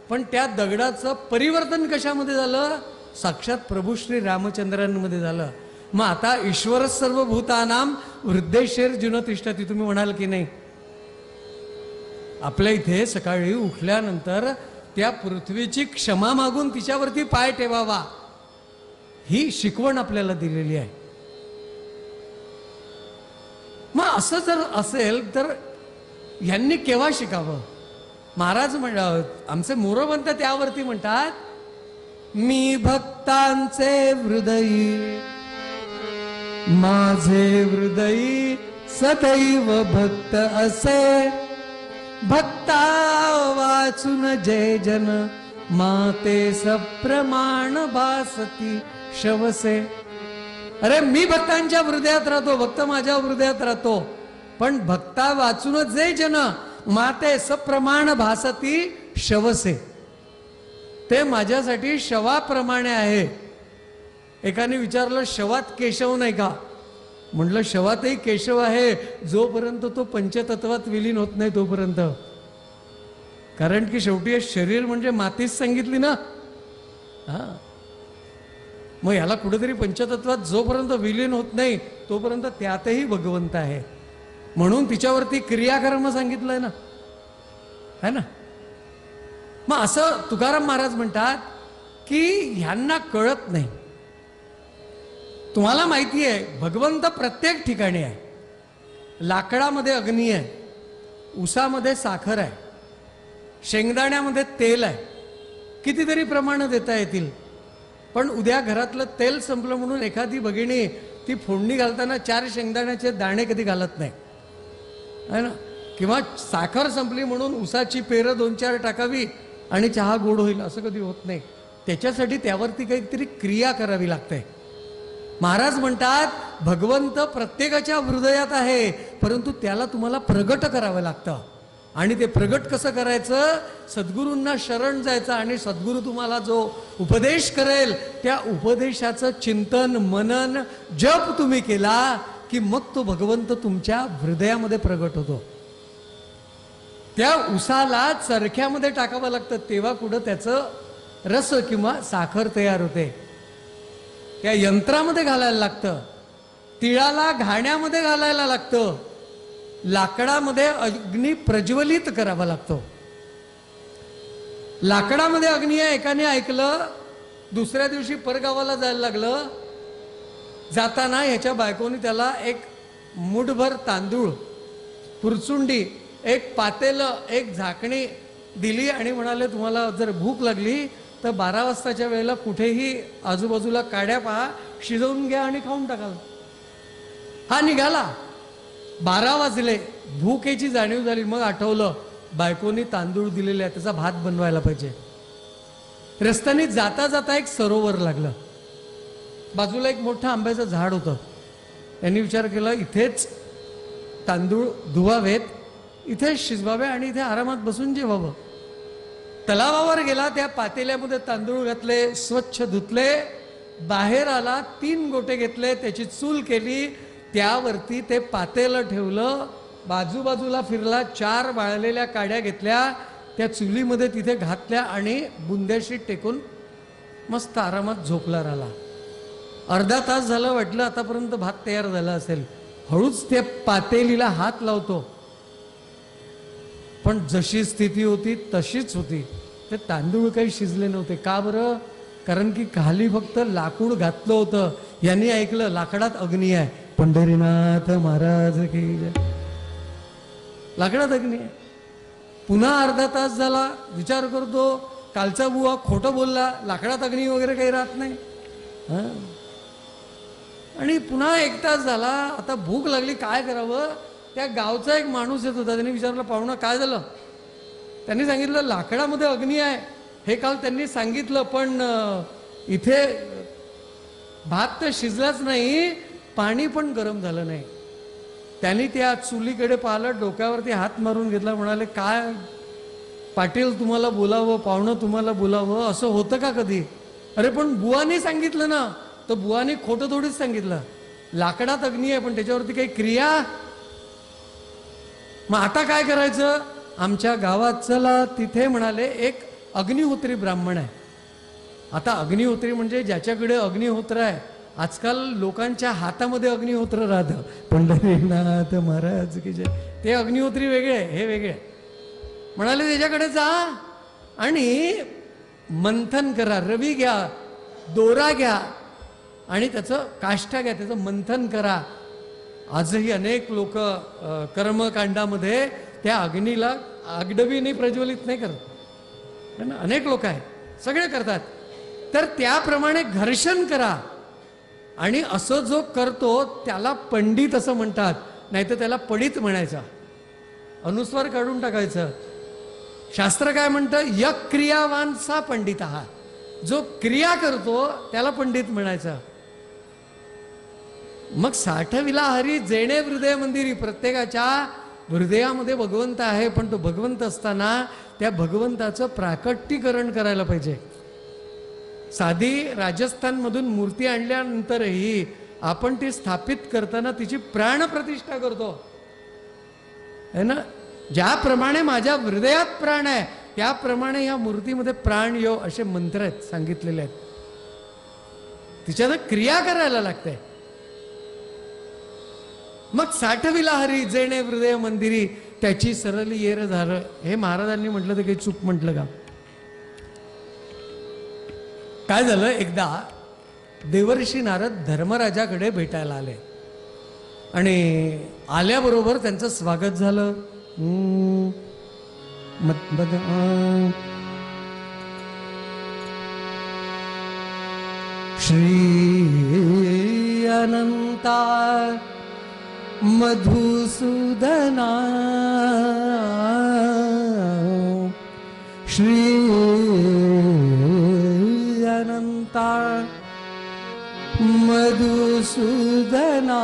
पण त्या दगडाचं परिवर्तन कशामध्ये झालं? साक्षात प्रभू श्री रामचंद्रांमध्ये झालं. मग आता ईश्वर सर्वभूतानां हृदयेषर्जुन तिष्ठती. तुम्ही म्हणाल की नाही, आपल्या इथे सकाळी उठल्यानंतर त्या पृथ्वीची क्षमा मागून तिच्यावरती पाय ठेवावा, ही शिकवण आपल्याला दिलेली आहे. मग असं जर असेल तर यांनी केव्हा शिकावं? महाराज आमचे मोरोपंत त्यावरती म्हणतात, मी भक्तांचे हृदयी माझे हृदयी सदैव भक्त असे, भक्ता वाचून जय जन माते सप्रमाण भासती शवसे. अरे मी भक्तांच्या हृदयात राहतो, भक्त माझ्या हृदयात राहतो, पण भक्ता वाचून जय जन माते सप्रमाण भासती शवसे. ते माझ्यासाठी शवाप्रमाणे आहे. एकाने विचारलं, शवात केशव नाही का? म्हटलं, शवातही केशव आहे, जोपर्यंत तो पंचतत्वात विलीन होत नाही तोपर्यंत. कारण की शेवटी शरीर म्हणजे मातीच सांगितली ना. हा, मग याला कुठेतरी पंचतत्वात जोपर्यंत विलीन होत नाही तोपर्यंत त्यातही भगवंत आहे. म्हणून तिच्यावरती क्रियाकर्म सांगितलंय ना, है ना. मग असं तुकाराम महाराज म्हणतात की ह्यांना कळत नाही. तुम्हाला माहिती आहे भगवंत प्रत्येक ठिकाणी आहे. लाकडामध्ये अग्नी आहे, उसामध्ये साखर आहे, शेंगदाण्यामध्ये तेल आहे. कितीतरी प्रमाण देता येतील, पण उद्या घरातलं तेल संपलं म्हणून एखादी भगिनी ती फोडणी घालताना 4 शेंगदाण्याचे दाणे कधी घालत नाही, है ना. किंवा साखर संपली म्हणून उसाची पेरं 2-4 टाकावी आणि चहा गोड होईल असं कधी होत नाही. त्याच्यासाठी त्यावरती काहीतरी क्रिया करावी लागते. महाराज म्हणतात भगवंत प्रत्येकाच्या हृदयात आहे, परंतु त्याला तुम्हाला प्रगट करावं लागतं. आणि ते प्रगट कसं करायचं? सद्गुरूंना शरण जायचं आणि सद्गुरू तुम्हाला जो उपदेश करेल त्या उपदेशाचं चिंतन मनन जप तुम्ही केला की मग तो भगवंत तुमच्या हृदयामध्ये प्रगट होतो. त्या उसाला चरख्यामध्ये टाकावं लागतं तेव्हा कुठं त्याचं रस किंवा साखर तयार होते. त्या यंत्रामध्ये घालायला लागतं. तिळाला घाण्यामध्ये घालायला लागतं. लाकडामध्ये अग्नी प्रज्वलित करावा लागतो. लाकडामध्ये अग्नी आहे. एकाने ऐकलं, दुसऱ्या दिवशी परगावाला जायला लागलं. जाताना ह्याच्या बायकोनी त्याला एक मुठभर तांदूळ, पुरचुंडी, एक पातेलं, एक झाकणी दिली आणि म्हणाले तुम्हाला जर भूक लागली तर 12 वाजताच्या वेळेला कुठेही आजूबाजूला काड्या पहा, शिजवून घ्या आणि खाऊन टाकाल. हा निघाला. 12 वाजले, भूकेची जाणीव झाली. मग आठवलं बायकोनी तांदूळ दिलेले आहे, त्याचा भात बनवायला पाहिजे. रस्त्याने जाता जाता एक सरोवर लागलं. बाजूला एक मोठं आंब्याचं झाड होतं. त्यांनी विचार केला इथेच तांदूळ धुवावेत, इथे शिजवावे आणि इथे आरामात बसून जेवावं. तलावावर गेला, त्या पातेल्यामध्ये तांदूळ घातले, स्वच्छ धुतले, बाहेर आला, 3 गोटे घेतले, त्याची चूल केली, त्यावरती ते पातेलं ठेवलं, बाजूबाजूला फिरला, 4 वाळलेल्या काड्या घेतल्या, त्या चुलीमध्ये तिथे घातल्या आणि बुंद्याशी टेकून मस्त आरामात झोपला राहिला. अर्धा तास झालं, वाटलं आतापर्यंत भात तयार झाला असेल. हळूच त्या पातेलीला हात लावतो, पण जशी स्थिती होती तशीच होती. ते तांदूळ काही शिजले नव्हते. का बरं? कारण की खाली फक्त लाकूड घातलं होतं. यांनी ऐकलं लाकडात अग्नी आहे. पंढरीनाथ महाराज की जय. लाकडात अग्नी आहे. पुन्हा अर्धा तास झाला, विचार करतो कालचा बुवा खोटं बोलला, लाकडात अग्नी वगैरे काही राहत नाही. आणि पुन्हा 1 तास झाला. आता भूक लागली, काय करावं? त्या गावचा एक माणूस येत होता. त्यांनी विचारलं पाहुणा काय झालं? त्यांनी सांगितलं लाकडामध्ये अग्नी आहे. हे काल त्यांनी सांगितलं, पण इथे भात तर शिजलाच नाही, पाणी पण गरम झालं नाही. त्यांनी त्या चुलीकडे पाहिलं, डोक्यावरती हात मारून घेतला, म्हणाले काय पाटील तुम्हाला बोलावं, पाहुणं तुम्हाला बोलावं, असं होतं का कधी? अरे पण बुवाने सांगितलं ना. तर बुवाने खोटं थोडीच सांगितलं. लाकडात अग्नी आहे पण त्याच्यावरती काही क्रिया. मग आता काय करायचं? आमच्या गावात चला, तिथे म्हणाले एक अग्निहोत्री ब्राह्मण आहे. आता अग्निहोत्री म्हणजे ज्याच्याकडे अग्निहोत्र आहे. आजकाल लोकांच्या हातामध्ये अग्निहोत्र राहतं. पंढरीनाथ महाराज की जय. ते अग्निहोत्री वेगळे, हे वेगळे. म्हणाले त्याच्याकडे जा आणि मंथन करा. रवी घ्या, दोरा घ्या आणि त्याचं काष्टा घ्या, त्याचं मंथन करा. आजही अनेक लोक कर्मकांडामध्ये त्या अग्नीला आगडवीने प्रज्वलित नाही करत. अनेक लोक आहेत, सगळे करतात. तर त्याप्रमाणे घर्षण करा. आणि असं जो करतो त्याला पंडित असं म्हणतात, नाही तर त्याला पडित म्हणायचा. अनुस्वार काढून टाकायचं. शास्त्र काय म्हणतं? यक क्रियावान सा पंडित हा. जो क्रिया करतो त्याला पंडित म्हणायचं. मग साठविला हरी जेणे हृदय मंदिरी. प्रत्येकाच्या हृदयामध्ये भगवंत आहे, पण तो भगवंत असताना त्या भगवंताचं प्राकट्यीकरण करायला पाहिजे. साधी राजस्थानमधून मूर्ती आणल्यानंतरही आपण ती स्थापित करताना तिची प्राणप्रतिष्ठा करतो, है ना. ज्याप्रमाणे माझ्या हृदयात प्राण आहे त्याप्रमाणे या मूर्तीमध्ये प्राण यो असे मंत्र आहेत, सांगितलेले आहेत. तिच्यानं क्रिया करायला लागते. मग साठविला हरी जेणे हृदय मंदिरी त्याची सरली येर झालं. हे महाराजांनी म्हटलं तर काही चूक म्हटलं का? काय झालं, एकदा देवर्षी नारद धर्मराजाकडे भेटायला आले आणि आल्याबरोबर त्यांचं स्वागत झालं. श्री अनंता मधुसूदना श्री अनंता मधुसूदना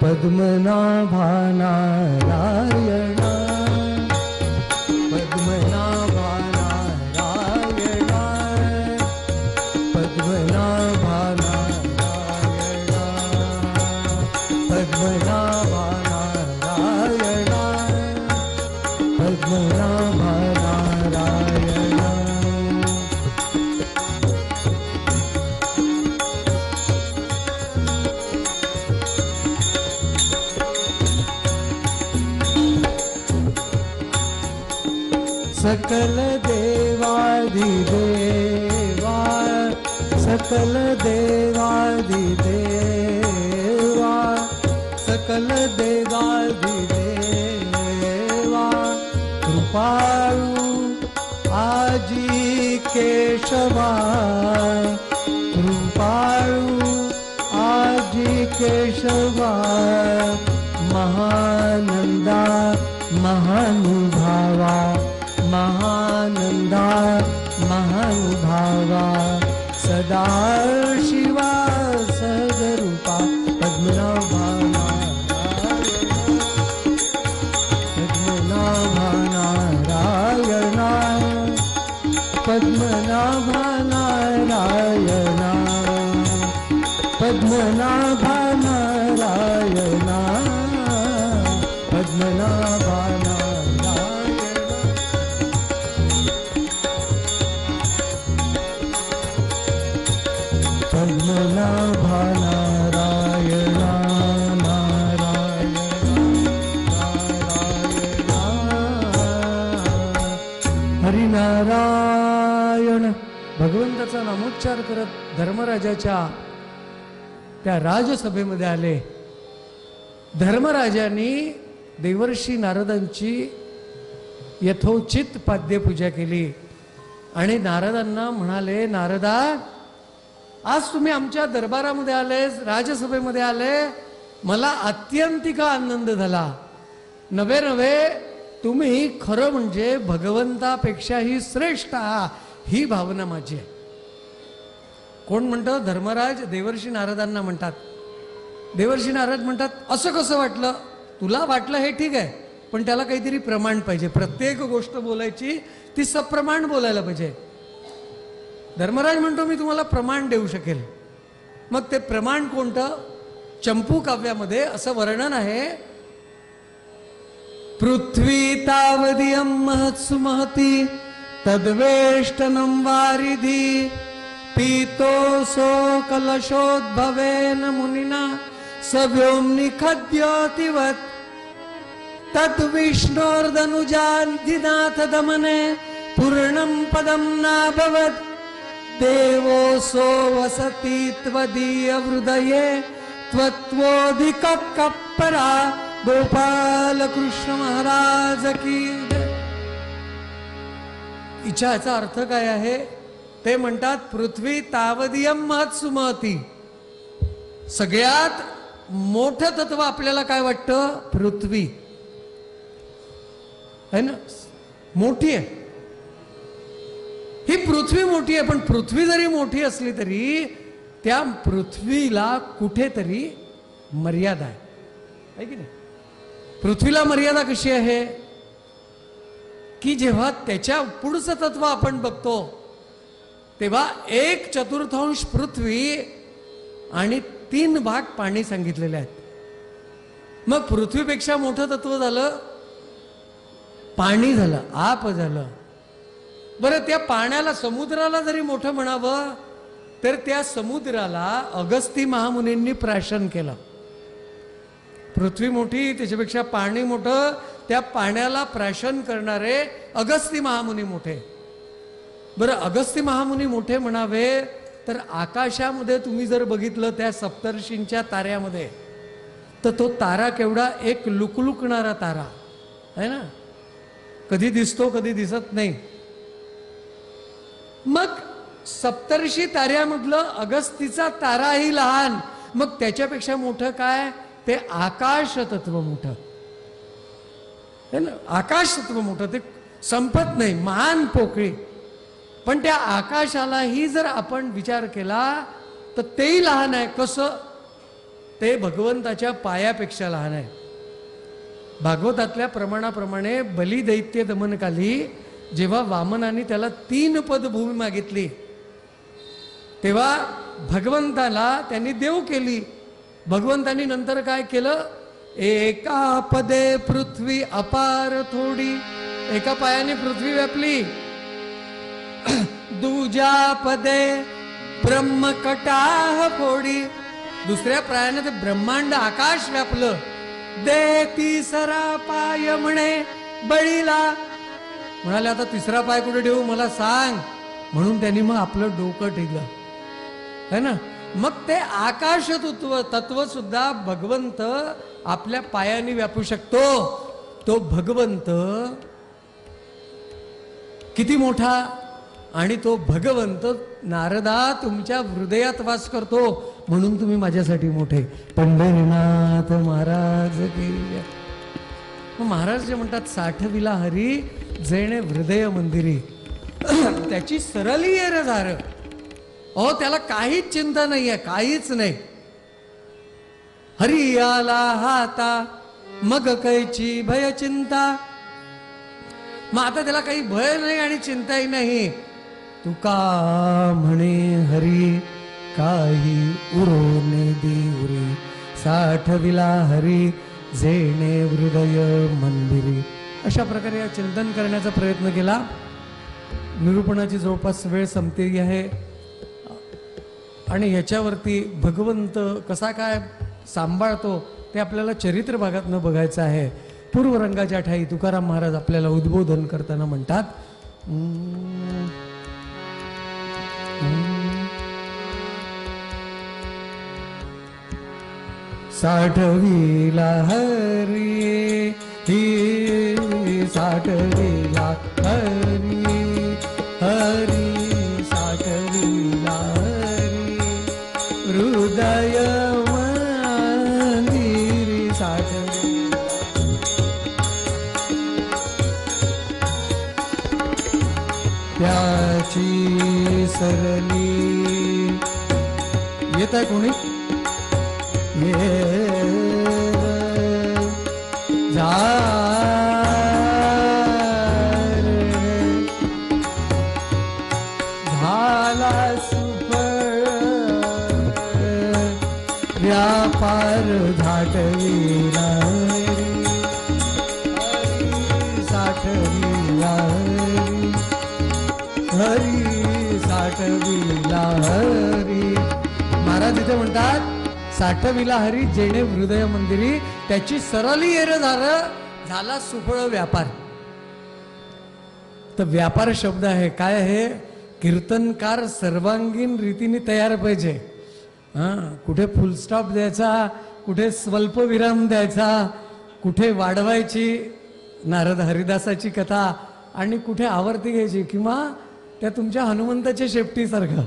पद्मनाभा नारायणा पद्मनाभा नारायणा पद्मनाभा नारायणा पद्मनाभा नारायणा पद्मनाभा नारायणा. सकल देवादिदेवा सकल देवादिदेवा सकल देवादिदेवा कृपाळू आजी केशवा कृपाळू आजी केशवा महानंदा महानुभावा महानंदा महानुभावा सदा शिवा सदरूपा पद्मनाभा पद्मनाभा नारायणा पद्मनाभा नारायणा पद्मनाभा नारायणा पद्मनाभा पद्मनाभा नारायणा नारायणा हरिनारायण. भगवंताचा नामोच्चार करत धर्मराजाच्या त्या राजसभेमध्ये आले. धर्मराजांनी देवर्षी नारदांची यथोचित पाद्यपूजा केली आणि नारदांना म्हणाले, नारदा आज तुम्ही आमच्या दरबारामध्ये आले, राजसभेमध्ये आले, मला अत्यंतिक आनंद झाला. नवे नवे तुम्ही खरं म्हणजे भगवंतापेक्षाही श्रेष्ठ आहात ही भावना माझी आहे. कोण म्हणतं? धर्मराज देवर्षी नारदांना म्हणतात. देवर्षी नारद म्हणतात, असं कसं वाटलं? तुला वाटलं हे ठीक आहे, पण त्याला काहीतरी प्रमाण पाहिजे. प्रत्येक गोष्ट बोलायची ती सप्रमाण बोलायला पाहिजे. धर्मराज म्हणतो, मी तुम्हाला प्रमाण देऊ शकेल. मग ते प्रमाण कोणतं? चंपू काव्यामध्ये असं वर्णन आहे, पृथ्वी तावदियं महत्सु महती तद्वेष्टनं वारिधि पीतोऽसो कलशोद्भवेन मुनिना सव्योम्नि खद्योतिवत् तद्विष्णोर्दनुजाधिनाथ दमने पूर्णं पदं नाभवत् देवोऽसो वसति त्वदीय हृदये त्वत्वोऽधिककप्परा गोपाल कृष्ण महाराज की. याचा अर्थ काय आहे? ते म्हणतात, पृथ्वी तावदियं महत्सु महती. सगळ्यात मोठं तत्व आपल्याला काय वाटतं? पृथ्वी है ना, मोठी आहे. ही पृथ्वी मोठी आहे, पण पृथ्वी जरी मोठी असली तरी त्या पृथ्वीला कुठेतरी मर्यादा आहे की नाही? पृथ्वीला मर्यादा कशी आहे की जेव्हा त्याच्या पुढचं तत्व आपण बघतो तेव्हा 1/4 पृथ्वी आणि 3 भाग पाणी सांगितलेले आहेत. मग पृथ्वीपेक्षा मोठं तत्व झालं पाणी, झालं आप झालं. बरं, त्या पाण्याला, समुद्राला जरी मोठं म्हणावं तर त्या समुद्राला अगस्ती महामुनींनी प्राशन केलं. पृथ्वी मोठी, त्याच्यापेक्षा पाणी मोठं, त्या पाण्याला प्राशन करणारे अगस्ती महामुनी मोठे. बरं, अगस्ती महामुनी मोठे म्हणावे तर आकाशामध्ये तुम्ही जर बघितलं त्या सप्तर्षींच्या ताऱ्यामध्ये, तर तो तारा केवढा, एक लुकलुकणारा तारा आहे ना, कधी दिसतो कधी दिसत नाही. मग सप्तर्षी ताऱ्यामधलं अगस्तीचा ताराही लहान, मग त्याच्यापेक्षा मोठं काय, ते आकाश तत्व मोठं है ना. आकाश तत्व मोठं, ते संपत नाही, महान पोकळी. पण त्या आकाशालाही जर आपण विचार केला तर तेही लहान आहे. कसं, ते भगवंताच्या पायापेक्षा लहान आहे. भागवतातल्या प्रमाणाप्रमाणे बलिदैत्य दमनकाली जेव्हा वामनाने त्याला 3 पद भूमी मागितली, तेव्हा भगवंताला त्यांनी देव केली. भगवंतानी नंतर काय केलं, एका पदे पृथ्वी अपार थोडी, एका पायाने पृथ्वी व्यापली. दुजा पदे ब्रह्मकटाह फोडी, दुसऱ्या पायाने ते ब्रह्मांड आकाश व्यापलं. दे तिसरा पाय म्हणे बळीला, म्हणाले आता तिसरा पाय कुठे ठेवू मला सांग. म्हणून त्यांनी मग आपलं डोकं टेकलं है ना. मग ते आकाश तत्व सुद्धा भगवंत आपल्या पायाने व्यापू शकतो. तो भगवंत किती मोठा, आणि तो भगवंत नारदा तुमच्या हृदयात वास करतो, म्हणून तुम्ही माझ्यासाठी मोठे. पंढरीनाथ महाराज की. महाराज जे म्हणतात, साठविला हरी जेणे हृदय मंदिरी. त्याची सरली आहे रे झार. अहो, त्याला काहीच चिंता नाहीये, काहीच नाही. हरी आला हाता मग कैची भय चिंता. मग आता त्याला काही भय नाही आणि चिंताही नाही. तुका म्हणे हरी काही उरोने देवरी, साठविला हरी जेणे हृदय मंदिरी. अशा प्रकारे या चिंतन करण्याचा प्रयत्न केला. निरूपणाची जवळपास वेळ संपलेली आहे आणि याच्यावरती भगवंत कसा काय सांभाळतो ते आपल्याला चरित्र भागातनं बघायचं आहे. पूर्वरंगाच्या ठाई तुकाराम महाराज आपल्याला उद्बोधन करताना म्हणतात, साठविला हरी ही, साठविला हरी हरी, साठविला हरी हृदय मंदिरी. साठविला त्याची सरली. येत आहे कोणी, झाला सुफळ व्यापार धाटविला साठविला हरी, साठविला हरी. महाराज इथे म्हणतात, साठविला हरी जेणे हृदय मंदिरी. त्याची सरली येर झाला सुफळ व्यापार. तर व्यापार शब्द आहे, काय आहे, कीर्तनकार सर्वांगीण रीतीने तयार पाहिजे. कुठे फुलस्टॉप द्यायचा, कुठे स्वल्पविराम द्यायचा, कुठे वाढवायची नारद हरिदासाची कथा आणि कुठे आवर्ती घ्यायची, किंवा त्या तुमच्या हनुमंताच्या शेपटीसारखं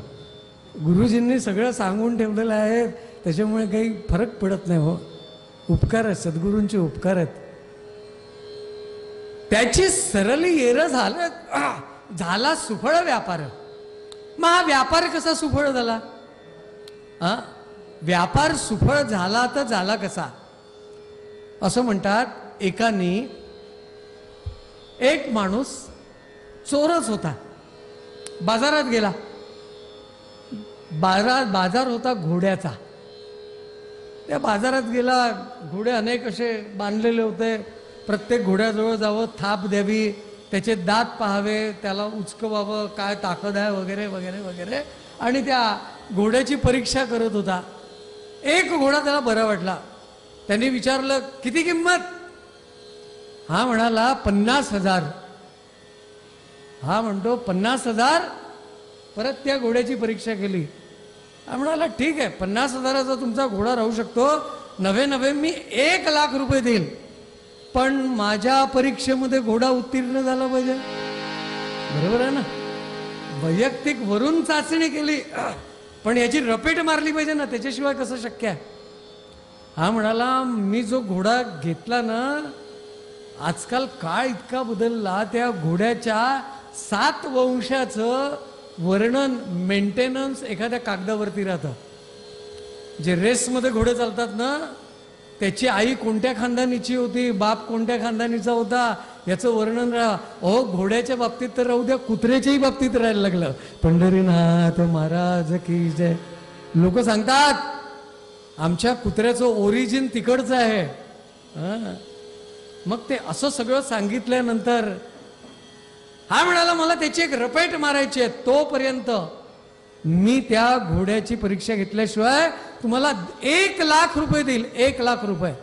गुरुजींनी सगळं सांगून ठेवलेलं आहे. त्याच्यामुळे काही फरक पडत नाही. हो, उपकार आहेत, सद्गुरूंचे उपकार आहेत. त्याची सरली येर झाला सुफळ व्यापार. मग हा व्यापार कसा सुफळ झाला? व्यापार सुफळ झाला तर झाला कसा, असं म्हणतात. एकाने, एक माणूस चोरच होता, बाजारात गेला. बाजार होता घोड्याचा. त्या बाजारात गेला, घोडे अनेक असे बांधलेले होते. प्रत्येक घोड्याजवळ जावं, थाप द्यावी, त्याचे दात पाहावे, त्याला उचकवावं, काय ताकद आहे वगैरे वगैरे वगैरे, आणि त्या घोड्याची परीक्षा करत होता. एक घोडा त्याला बरा वाटला. त्यांनी विचारलं किती किंमत? हा म्हणाला 50,000. हा म्हणतो 50,000. परत त्या घोड्याची परीक्षा केली. हा म्हणाला ठीक आहे, 50,000चा तुमचा घोडा राहू शकतो, नवे नवे मी 1,00,000 रुपये देईल, पण माझ्या परीक्षेमध्ये घोडा उत्तीर्ण झाला पाहिजे. बरोबर आहे ना? वैयक्तिक वरून चाचणी केली, पण याची रपेट मारली पाहिजे ना, त्याच्याशिवाय कसं शक्य आहे? हा म्हणाला मी जो घोडा घेतला ना, आजकाल काळ इतका बदलला, त्या घोड्याच्या 7 वंशाचं वर्णन, मेंटेनन्स एखाद्या कागदावरती राहतं. जे रेसमध्ये घोडे चालतात ना, त्याची आई कोणत्या खानदानीची होती, बाप कोणत्या खानदानीचा होता, याचं वर्णन राहा. अहो घोड्याच्या बाबतीत तर राहू द्या, कुत्र्याच्याही बाबतीत राहायला लागलं. पंढरीनाथ महाराज की जय. लोक सांगतात आमच्या कुत्र्याचं ओरिजिन तिकडचं आहे. मग ते असं सगळं सांगितल्यानंतर हा म्हणाला मला त्याची एक रपेट मारायची आहे, तोपर्यंत मी त्या घोड्याची परीक्षा घेतल्याशिवाय तुम्हाला 1,00,000 रुपये देईल. 1,00,000 रुपये,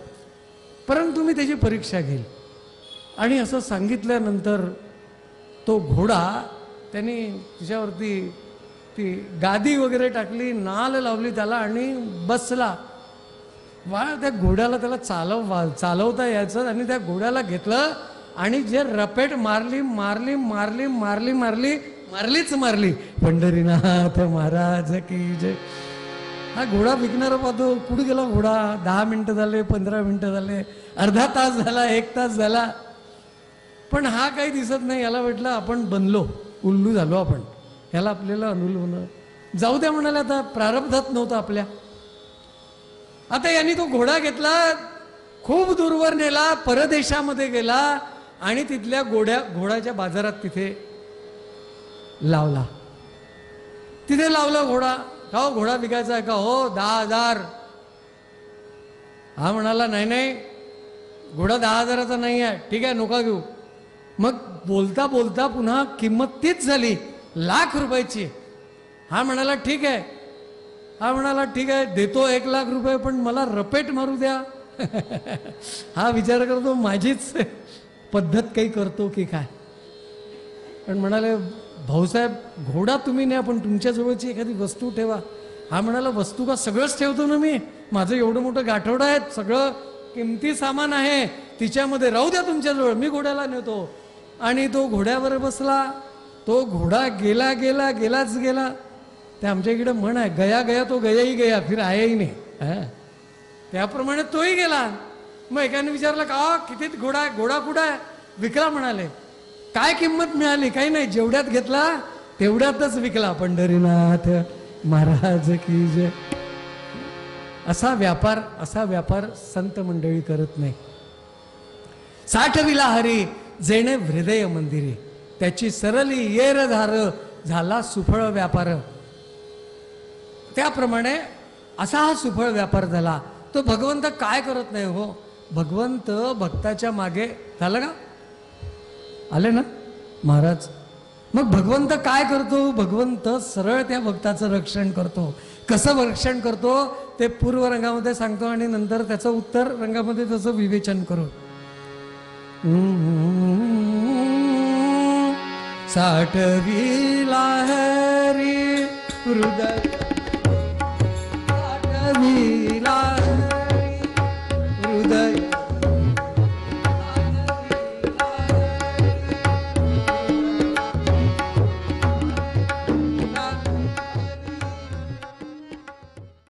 परंतु मी त्याची परीक्षा घेईल. आणि असं सांगितल्यानंतर तो घोडा त्यांनी तिच्यावरती ती गादी वगैरे टाकली, नाल लावली त्याला आणि बसला. त्या घोड्याला त्याला चालवता यायचं, आणि त्या घोड्याला घेतलं आणि जे रपेट मारली मारली मारली मारली मारली मारलीच मारली. पंढरीनाथ महाराज की जय. हा घोडा विकणारा पाहतो, कुठे गेला घोडा? 10 मिनिटं झाले, 15 मिनिटं झाले, अर्धा तास झाला, 1 तास झाला, पण हा काही दिसत नाही. याला वाटलं आपण बनलो, उल्लू झालो आपण, याला आपल्याला अनुलवणं जाऊ द्या म्हणाले, आता प्रारब्धात नव्हतं आपल्या. आता यांनी तो घोडा घेतला, खूप दूरवर नेला, परदेशामध्ये गेला आणि तिथल्या घोड्याच्या बाजारात तिथे लावला. तिथे लावला घोडा. का हो घोडा विकायचा आहे का? हो 10,000. हा म्हणाला नाही नाही, घोडा 10,000चा नाही आहे. ठीक आहे, नका घेऊ. मग बोलता बोलता पुन्हा किंमत तीच झाली, 1,00,000 रुपयाची. हा म्हणाला ठीक आहे. हा म्हणाला ठीक आहे, देतो 1,00,000 रुपये, पण मला रपेट मारू द्या. हा विचार करतो माझीच पद्धत काही करतो की काय. पण म्हणाले भाऊसाहेब घोडा तुम्ही न्या, पण तुमच्याजवळची एखादी वस्तू ठेवा. हा म्हणाला वस्तू का? सगळंच ठेवतो ना मी, माझं एवढं मोठं गाठोडं आहे, सगळं किमती सामान आहे, तिच्यामध्ये राहू द्या तुमच्याजवळ, मी घोड्याला नेतो. आणि तो घोड्यावर बसला. तो घोडा गेला गेला गेलाच गेला. ते आमच्या इकडे म्हण आहे, गया गया तो गयाही गया, फिर आयाही नाही. त्याप्रमाणे तोही गेला. मग एकाने विचारलं का किती घोडा आहे? घोडा कुठं आहे? विकला म्हणाले. काय किंमत मिळाली? काही नाही, जेवढ्यात घेतला तेवढ्यातच विकला. पंढरीनाथ महाराज की जय. असा व्यापार संत मंडळी करत नाही. साठविला हरी जेणे हृदय मंदिरी, त्याची सरली येरधार झाला सुफळ व्यापार. त्याप्रमाणे असा हा सुफळ व्यापार झाला. तो भगवंत काय करत नाही हो, भगवंत भक्ताच्या मागे. झालं का? आले ना महाराज? मग भगवंत काय करतो? भगवंत सरळ त्या भक्ताचं रक्षण करतो. कसं रक्षण करतो ते पूर्व रंगामध्ये सांगतो आणि नंतर त्याचं उत्तर रंगामध्ये त्याचं विवेचन करू. साठविला हरी हृदय, साठविला